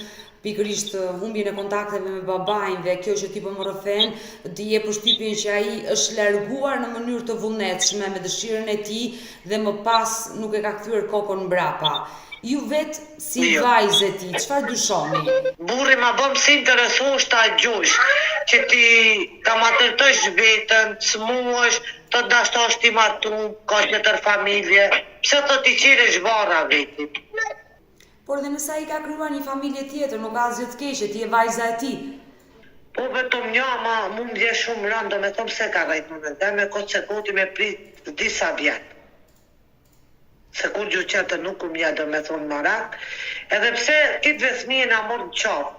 pikërisht humbjen e kontakteve me babain dhe kjo që ti po më rrëfen, ti je përshtypjen që ai është larguar në mënyrë të vullnetshme me dëshirën e tij dhe më pas nuk e ka kthyer kokën mbrapa. Ju vetë si vajzë e tij, çfarë dyshoni? Burri ma bëm si interesosh ta gjush, që ti ta matërtosh vetën, smuesh, të dashto është ti matru, ka që tër familje, pse të ti qiresh vara vetit. Por dhe nësa i ka kryuar një familje tjetër, nuk ka asgjë të keqe, ti e vajza e tij. Po vetëm një, ma mu më vje shumë rëndo, me thëmë se ka rejtë në dhe me kotë se koti me prit disa vjetë. Se kur gju qëtë nuk më jadë me thonë marak, edhe pse kitë vesmije nga morë në qafë.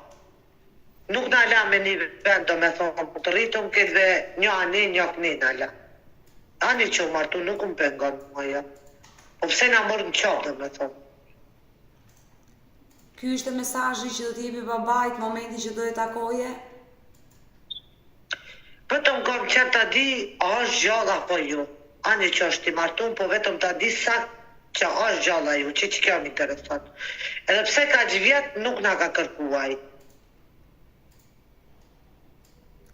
Nuk në ala me një vend, do me thonë, po të rritëm këtë dhe një ani, një këni në ala. Ani që martu nuk më pengon më ja. Po pse nga morë në qafë, do me thonë. Ky ishte mesazhi që do t'i jepi babait momenti që do e takoje? Vetëm kam qenë ta di, a është gjalla apo jo. Ani që është i martun, po vetëm ta di sa që është gjalla ju, që kjo më interesant. Edhe pse ka vjet, nuk na ka kërkuaj.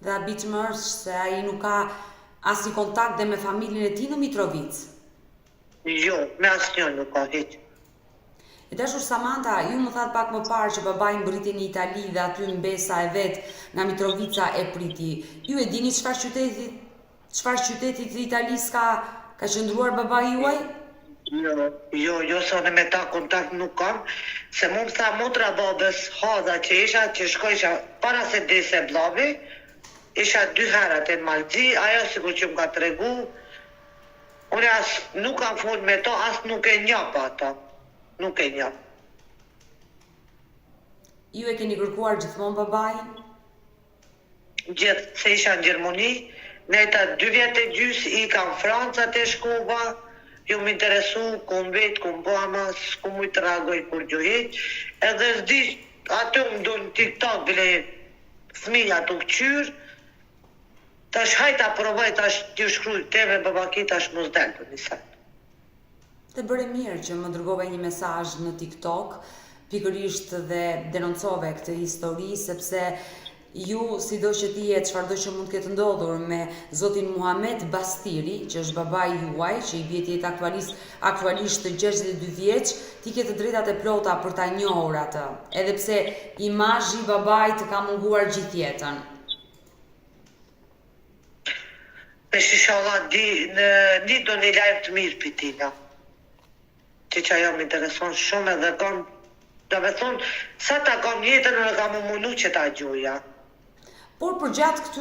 Dhe habitshëm është se ai nuk ka asnjë kontakt dhe me familjen e tij në Mitrovic. Jo, me asnjë nuk ka hiç. E dashur Samanta, ju më thatë pak më parë që babai mbriti në Itali dhe aty në Besa e vet nga Mitrovica e priti. Ju e dini çfarë qytetit të Italisë ka qëndruar babai juaj? Jo, sa në me ta kontakt nuk kam, se mu më tha motra babës Hadha që isha, që shkojsha para se dese blavi, isha 2 herat e Malzi, ajo sikur që më ka tregu, unë as nuk kam fol me ta, as nuk e njap ata, nuk e njap. Ju e keni kërkuar gjithmonë babain? Gjithë, se isha në Gjermani, neta 2 vjetë e gjys, i kam Franca të shkova, ju më interesu, ku më vetë, ku më bëma, s'ku më të reagoj kur gjuhet, edhe s'di, aty më do në TikTok, bile fëmija të këqyrë, tash hajta provoj, tash t'ju shkruj teve, babaki, tash mos del të njësat. Të bëre mirë që më dërgove një mesazh në TikTok, pikërisht dhe denoncove këtë histori, sepse ju, sido që ti e çfarëdo që mund të ketë ndodhur me zotin Muhamet Bastiri, që është babai juaj, që i bie të jetë aktualisht 62 vjeç, ti ke të drejtat e plota për ta njohur atë, edhe pse imazhi i babait ka munguar gjithë jetën. Me shishallah, një do një lajmë të mirë për tina, që ajo më intereson shumë edhe kam, do me thonë, sa ta kam jetën edhe kam më mundu që ta gjoja. Por për gjatë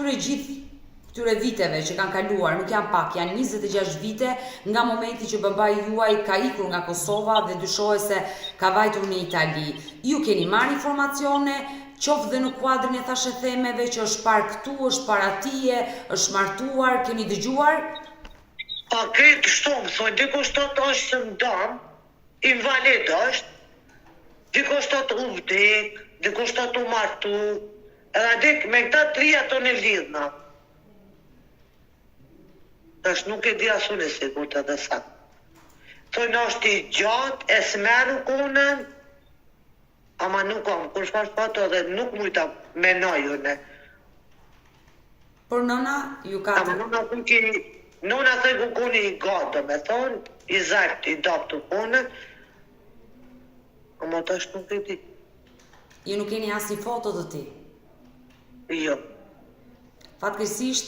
këtyre viteve që kanë kaluar, nuk janë pak, janë 26 vite nga momenti që babai juaj ka ikur nga Kosova dhe dyshohet se ka vajtur në Itali. Ju keni marrë informacione, qoftë dhe në kuadrin e thashë themeve që është parë këtu, është para tije, është martuar, keni dëgjuar? Pa këtë shtomë, thonë, dikush tot është në dam, invalid është, dikush tot u vdek, dikush tot u martu, edhe dik me këta trija të në lidhna. Tash nuk e di asun e sigurt edhe sa. Thonë është i gjatë, e smeru konën, ama nuk kam kur shpash foto dhe nuk mujta menoj une. Por nëna ju ka Ama nëna thëj ku koni i gatë, do me thonë, i zakt, i dap të konën, ama tash nuk e di. Ju nuk keni asnjë foto të ti? Jo. Fatkeqësisht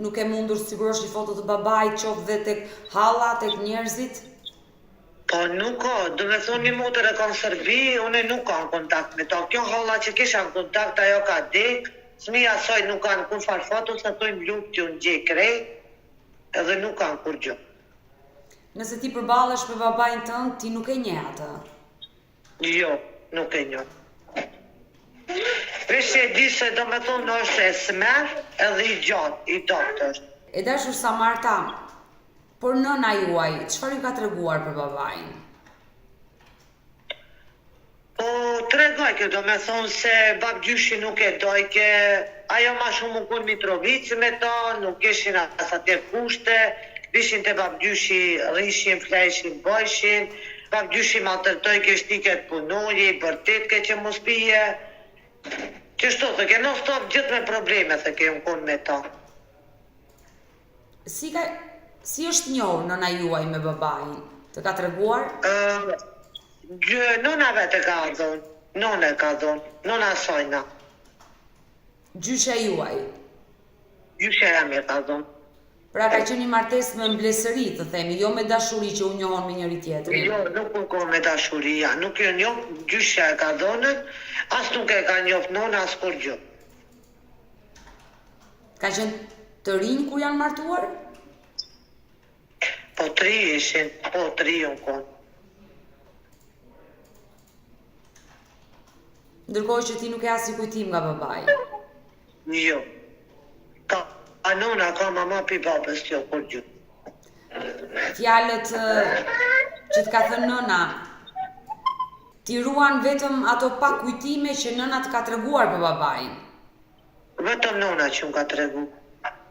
nuk e mundur sigurosh një foto të babait, qoftë dhe tek halla, tek njerëzit? Po nuk ka, do me thonë një motër e kanë Serbi, une nuk kam kontakt me ta. Kjo halla që kisha në kontakt, ajo ka dek, fëmija saj nuk kanë kur farë foto, se tojnë lupt ju në gjej krej, edhe nuk kanë kur gjë. Nëse ti përballesh me babain tënd, ti nuk e njeh atë? Jo, nuk e njeh. Vesh e di se do me thonë është e smer edhe i gjatë, i dopt është. E dashur Samarta, por nëna juaj, çfarë ju ka treguar për babain? Po tregoj që do me thonë se babgjyshi nuk e dojke, ajo ma shumë u kun Mitrovici me ta, nuk ishin as atje kushte, vishin të babgjyshi, rrishin, fleshin, bojshin, babgjyshi ma tërtoj që shtiket punoji, bërtit ke që mos pije. Qështu, të ke non stop gjithë me probleme, të ke më kun me ta. Si është njohur nëna juaj me babain? Të ka treguar? Nëna vete ka dhonë, nëna ka dhonë, nëna sajna. Gjysha juaj? Gjysha jam e ka dhonë. Pra ka qenë një martesë me mbledhëri, të themi, jo me dashuri që u njohon me njëri tjetrin. Jo, nuk u ka me dashuria, nuk e njoh, gjysha e ka dhonën, as nuk e ka njoh nëna as kur gjë. Ka qenë të rinj kur janë martuar? Po tri ishin, po tri unë konë. Ndërkohë që ti nuk e asi kujtim nga babai. Jo. A nona ka mama pi babës jo kur gjë. Fjalët që të ka thënë nëna, ti ruan vetëm ato pa kujtime që nëna të ka treguar për babain. Vetëm nona që më ka tregu.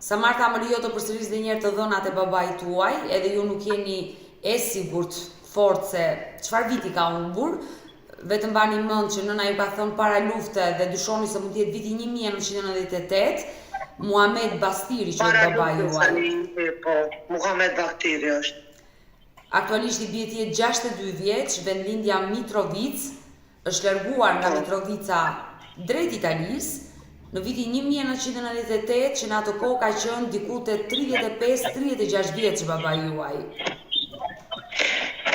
Samarta, më lejo të përsëris dhe njerë të dhënat e babait tuaj, edhe ju nuk jeni e sigurt fort se çfarë viti ka humbur, vetëm bani mend që nëna ju ka thënë para lufte dhe dyshoni se mund të jetë viti 1998, Muhamet Bastiri që është babai juaj. Po, Muhamet Bastiri është. Aktualisht i bie ti 62 vjeç, vendlindja Mitrovic, është larguar nga Mitrovica drejt Italisë në vitin 1998, që në ato kohë ka qenë diku te 35-36 vjeç babai juaj.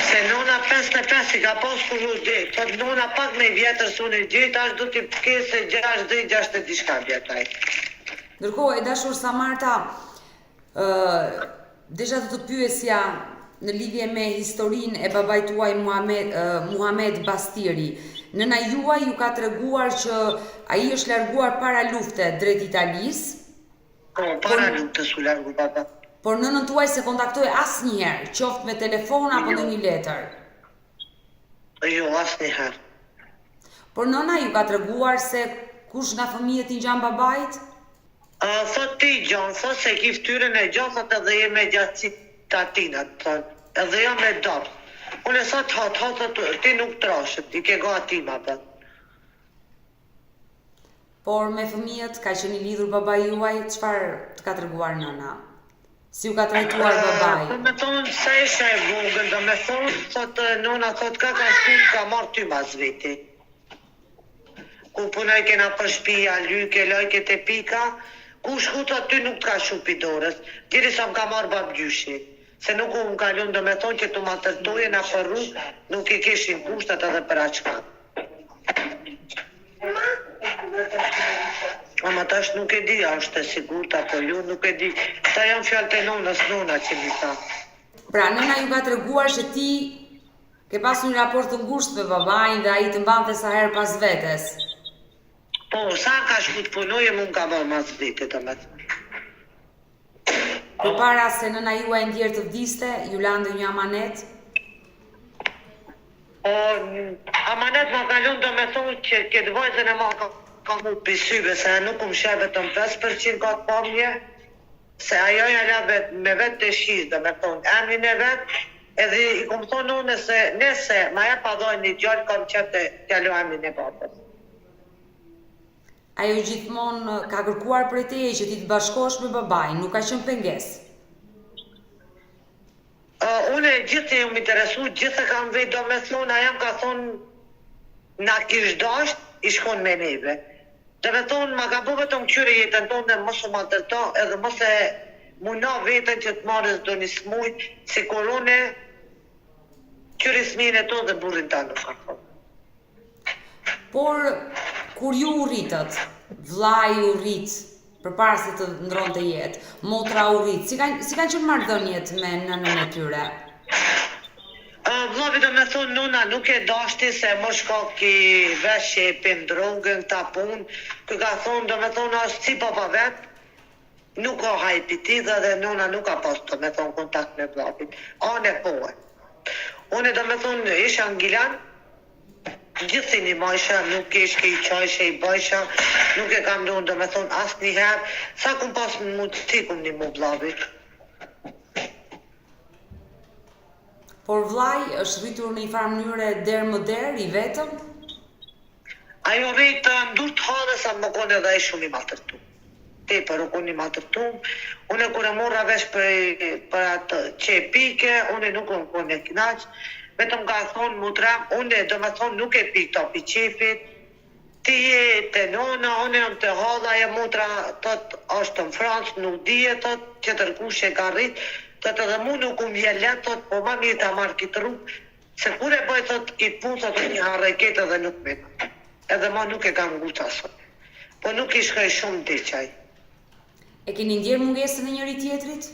Se nona 55 i ka pas kur u dek, po nona pak me vjetër sunë gjithë, ashtë du t'i pkese 60 diçka vjetaj. Ndërkohë, e dashur Samarta, desha të pyesja në lidhje me historinë e babait tuaj Muhamet Bastiri. Nëna juaj ju ka treguar që ai është larguar para lufte drejt Italisë. Po, para luftës u largu baba. Por nënën tuaj se kontaktoi asnjëherë, qoftë me telefon apo në një letër. Jo, asnjëherë. Por nëna ju ka treguar se kush nga fëmijët i ngjan babait? Thot ti gjanë, thot se ki ftyrën e gjanë, thot edhe je me gjatësit të atina, thot, edhe jam me dopë. Unë e thot, thot, ti nuk trashët, i ke go atima, për. Por me fëmijët ka qenë i lidhur babai juaj, çfarë të ka treguar nëna? Si u ka trajtuar babai? Do me thonë, se isha e vogël, do me thonë, thot, nona, thot, ka shkull, ka marrë ty mas veti. Ku punoj kena për shpia, lyke, lojke të pika, ku shkut aty nuk t'ka shupi dorës, diri sa më ka marrë babgjyshi. Se nuk u më kalun do me thonë që të ma tërtoje në për rrugë, nuk i kishin kushtat edhe për aqka. Ama tash nuk e di, a është e sigurt apo jo, nuk e di. Ta janë fjalët e nonës, nona që mi tha. Pra, nëna ju ka treguar që ti ke pasur një raport të ngushtë me babain dhe ai të mbante sa herë pas vetes. Po, sa ka shku të punoje, mund ka bërë mas vite të me thënë. Përpara se nëna juaj ndjerë të vdiste, ju lande një amanet? Amanet ma kalon do me thonë që këtë vajzën e ma ka mu pisyve, se nuk më shë vetëm 5% ka të pamje, se ajo ja me vetë të shizë, do me thonë, emnin e vetë, edhe i kom thonë unë se nëse ma e pa dojnë një gjallë, kam qëtë të alo emnin e babës. Ajo gjithmonë ka kërkuar prej teje që ti të bashkosh me babain, nuk ka qenë pengesë. Unë gjithë ju më interesu, gjithë e kam vejtë do me thonë, a jam ka thonë, na kish dasht, i shkon me neve. Dhe me thonë, ma ka bu vetëm qyri jetën tonë dhe mos u maltërta, edhe mos e muna vetën që të marrës do një smuj, si korone, qyri smin e tonë dhe burin ta nuk ka thonë. Por, kur ju u rritët, vllai u rrit, përpara se të ndronte jetë, motra u rrit, si kanë qenë marrëdhëniet me nënën e tyre? Vllavi do me thonë, nuna nuk e dashti se më shko ki veshje e pin drogën, ta punë, kë ka thonë, do me thonë, është si papa vetë, nuk ka hajpi ti dhe nuna nuk ka pas do me thonë kontakt me vllabit. Ane poe. Une do me thonë, isha në Gilan, gjithin i majsha, nuk ishke i qajshe, i bajsha, nuk e kam ndonë, do me thonë, asë një herë, sa kum pas më mundësi kum një mu vllabit. Por vllai është rritur në një farë mënyre derë më derë, i vetëm? Ajo rritë ndur të hadhe sa më kone dhe e shumë i matërtu. Tepër u kone i matërtu. Une kure morra vesh për atë që e pike, une nuk unë kone knaq. Vetëm ka thonë mutra, une do me thonë nuk e pik të piqefit. Ti je të nona, une jam të hadha, e mutra tët është në Francë, nuk dije tët që tërkush e ka rritë. Tëtë edhe mu nuk unë vjellet, tëtë po ma mirë të marrë kitë rrugë, se kur e bëjë tëtë kitë punë, tëtë një harreket edhe nuk me. Edhe ma nuk e kam gutë asoj. Po nuk i shkoj shumë të qaj. E keni ndjerë mungesën e njëri tjetrit?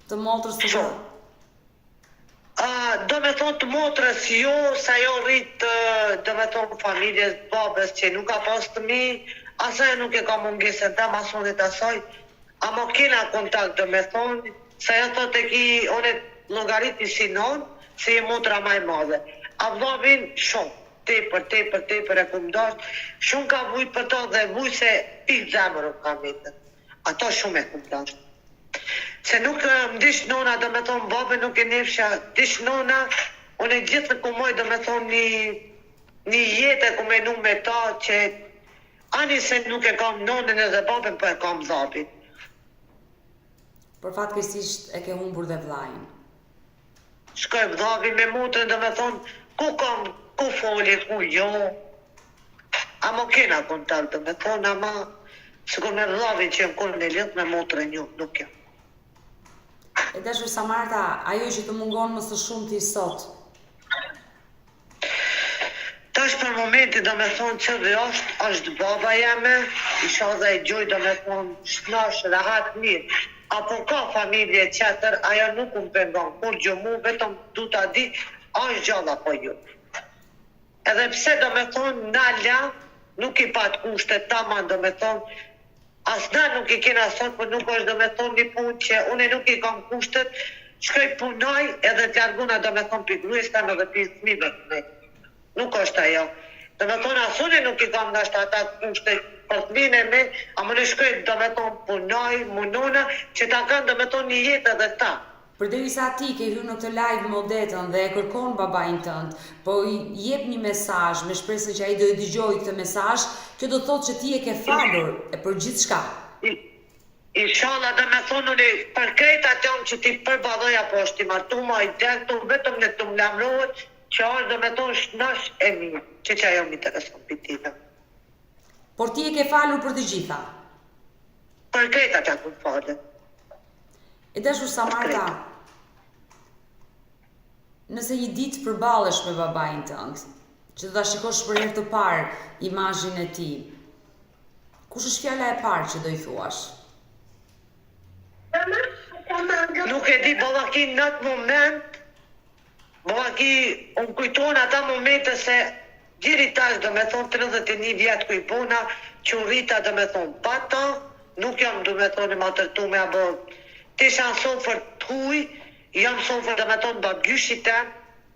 Të motrës të vë? Do me thonë të motrës jo, sa jo rritë, do me thonë familjes babes që nuk ka pas të mi, asaj nuk e ka mungesën tam, asonit asaj, ama kena kontakt, do me thonë, sa ja thot e ki, one logariti si non, se je motra maj madhe. A vllabin shumë, tepër e kum dasht, shumë ka vujt për ta dhe vujt se pik zemër u ka mitën. Ato shumë e kum dasht. Se nuk më dish nona, do me thonë, babe nuk e nefsha, dish nona, une gjithë ku moj, do me thonë, një jetë e ku menu me ta, që ani se nuk e kam nonën edhe babën, po e kam vllabin. Për fatkeqësisht e ke humbur dhe vllain. Shkoj vllavi me motrën, do me thonë, ku foli, ku jo. Ama kena kontakt, do me thonë, ama sikur me vllavin që më konë në lidh me motrën ju, nuk jam. E dashur Samarta, ajo që të mungon më së shumti sot? Tash për momentin, do me thonë, që dhe është baba jeme, isha dhe e gjoj, do me thonë, shnash, rahat mirë. Apo ka familje qëtër, ajo nuk më pengon, kur gjë mu, vetëm du ta di, është gjalla po ju. Edhe pse do me thonë, nalla, nuk i pat kushtet taman, do me thonë, as na nuk i kena sot, për nuk është do me thonë një punë që une nuk i kam kushtet, shkoj punoj edhe t'jarguna do me thonë pigrues, kam edhe pizmive të me. Nuk është ajo. Do me thonë, asune nuk i kam nga ata kushtet, për të mine me, a më në shkoj do me thonë punoj, munona, që ta kanë do me thonë një jetë edhe ta. Përderisa ti ke hyrë në këtë live modetën dhe e kërkon babain tënd, po i jep një mesazh me shpresën që ai do e dëgjojë këtë mesazh, kjo do thotë që ti e ke falur e për gjithçka. Inshallah do me thonë unë për krejt atë që ti përballoja po është i martuma, i dektu, vetëm në të më lamrohet, që është do me thonë shnash e mirë, që ajo më intereson për tina. Por ti e ke falur për të gjitha? Për krejt atë ku falë. E dashur Samarta, nëse një ditë përballesh me babain tënd, që do ta shikosh për herë të parë imazhin e tij, Kush është fjala e parë që do i thuash? Nuk e di, ballaki në atë moment, ballaki unë kujton ata momente se diri tash do me thonë 31 vjetë ku i puna, që u rrita do me thonë pata, nuk jam do me thonë ma tërtu me abo, të isha në sofër të huj, jam sofër do me thonë babgjyshit tem,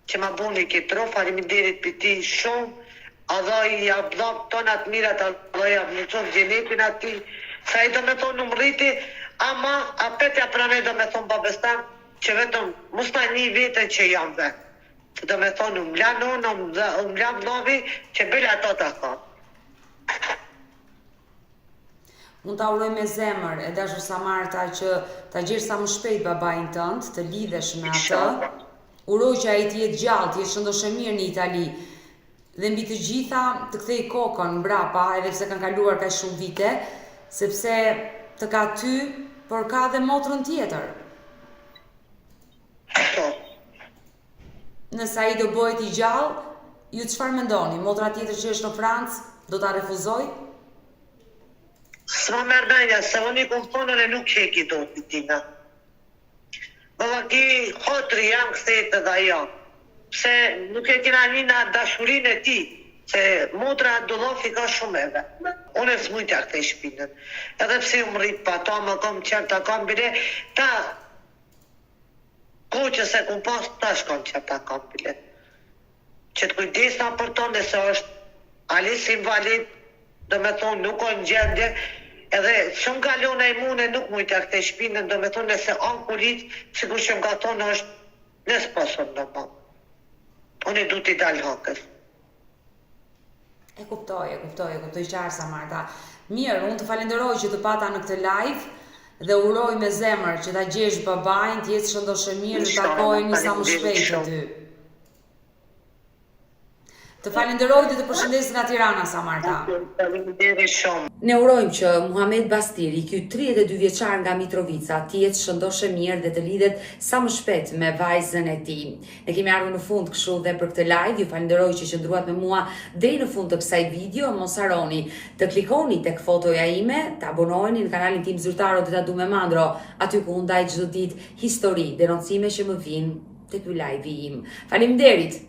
që ma buni kitro, faleminderit për ti shumë, adha i abdham tonat mirat, adha i abnuqon gjenepin ati, sa i do me thonë në mriti, ama apet ja prane do me thonë babestan, që vetëm musta një vetën që jam vetë. Që do me thonë umlanon, umlam novi, që bërë ato të ka. Unë ta uroj me zemër, e dashur Samarta, që ta gjesh sa më shpejt babain tënd, të lidhesh me atë. Uroj që ai të jetë gjallë, të jetë shëndoshë mirë në Itali. Dhe mbi të gjitha të kthej kokën mbrapa, edhe pse kanë kaluar kaq shumë vite, sepse të ka ty, por ka dhe motrën tjetër. Po. Nëse ai do bëhet i gjallë, ju çfarë mendoni? Motra tjetër që është në Francë do ta refuzoj? S'ma merr mendja, se unë i kumponën e nuk qeki do të tina. Ballaki hotri jam kthehet edhe ajo. Se nuk e kena një në dashurinë e ti, se motra Dullofi ka shumë eve. Unë e s'mujtja këtë i shpinën. Edhe pse u më rritë pa ta, më kom qërta kam bile, ta ko që se kum pas, ta shkom qërta kam bile. Që të kujdesna për tonë, nëse është alis invalid, do me thonë nuk o në gjendje, edhe shumë kalona i mune nuk mujtja këtë i shpinën, do me thonë nëse anë kulit, sikur që nga tonë është nësë pasën në më. Unë e du t'i dalë hakës. E kuptoj qarë Samarta. Mirë, unë të falenderoj që të pata në këtë live dhe uroj me zemër që ta gjesh babain, të jetë shëndoshë mirë dhe takojeni sa më shpejt të dy. Të falenderoj dhe të përshëndes nga Tirana, Samarta. Faleminderit shumë. Ne urojmë që Muhamet Bastiri, ky 32 vjeçar nga Mitrovica, të jetë shëndoshë mirë dhe të lidhet sa më shpejt me vajzën e tij. Ne kemi ardhur në fund kështu dhe për këtë live. Ju falenderoj që qëndruat me mua deri në fund të kësaj video. Mos harroni të klikoni tek fotoja ime, të abonoheni në kanalin tim zyrtar Odeta Dumemandro, aty ku unë ndaj çdo ditë histori, denoncime që më vijnë te ky live im. Faleminderit.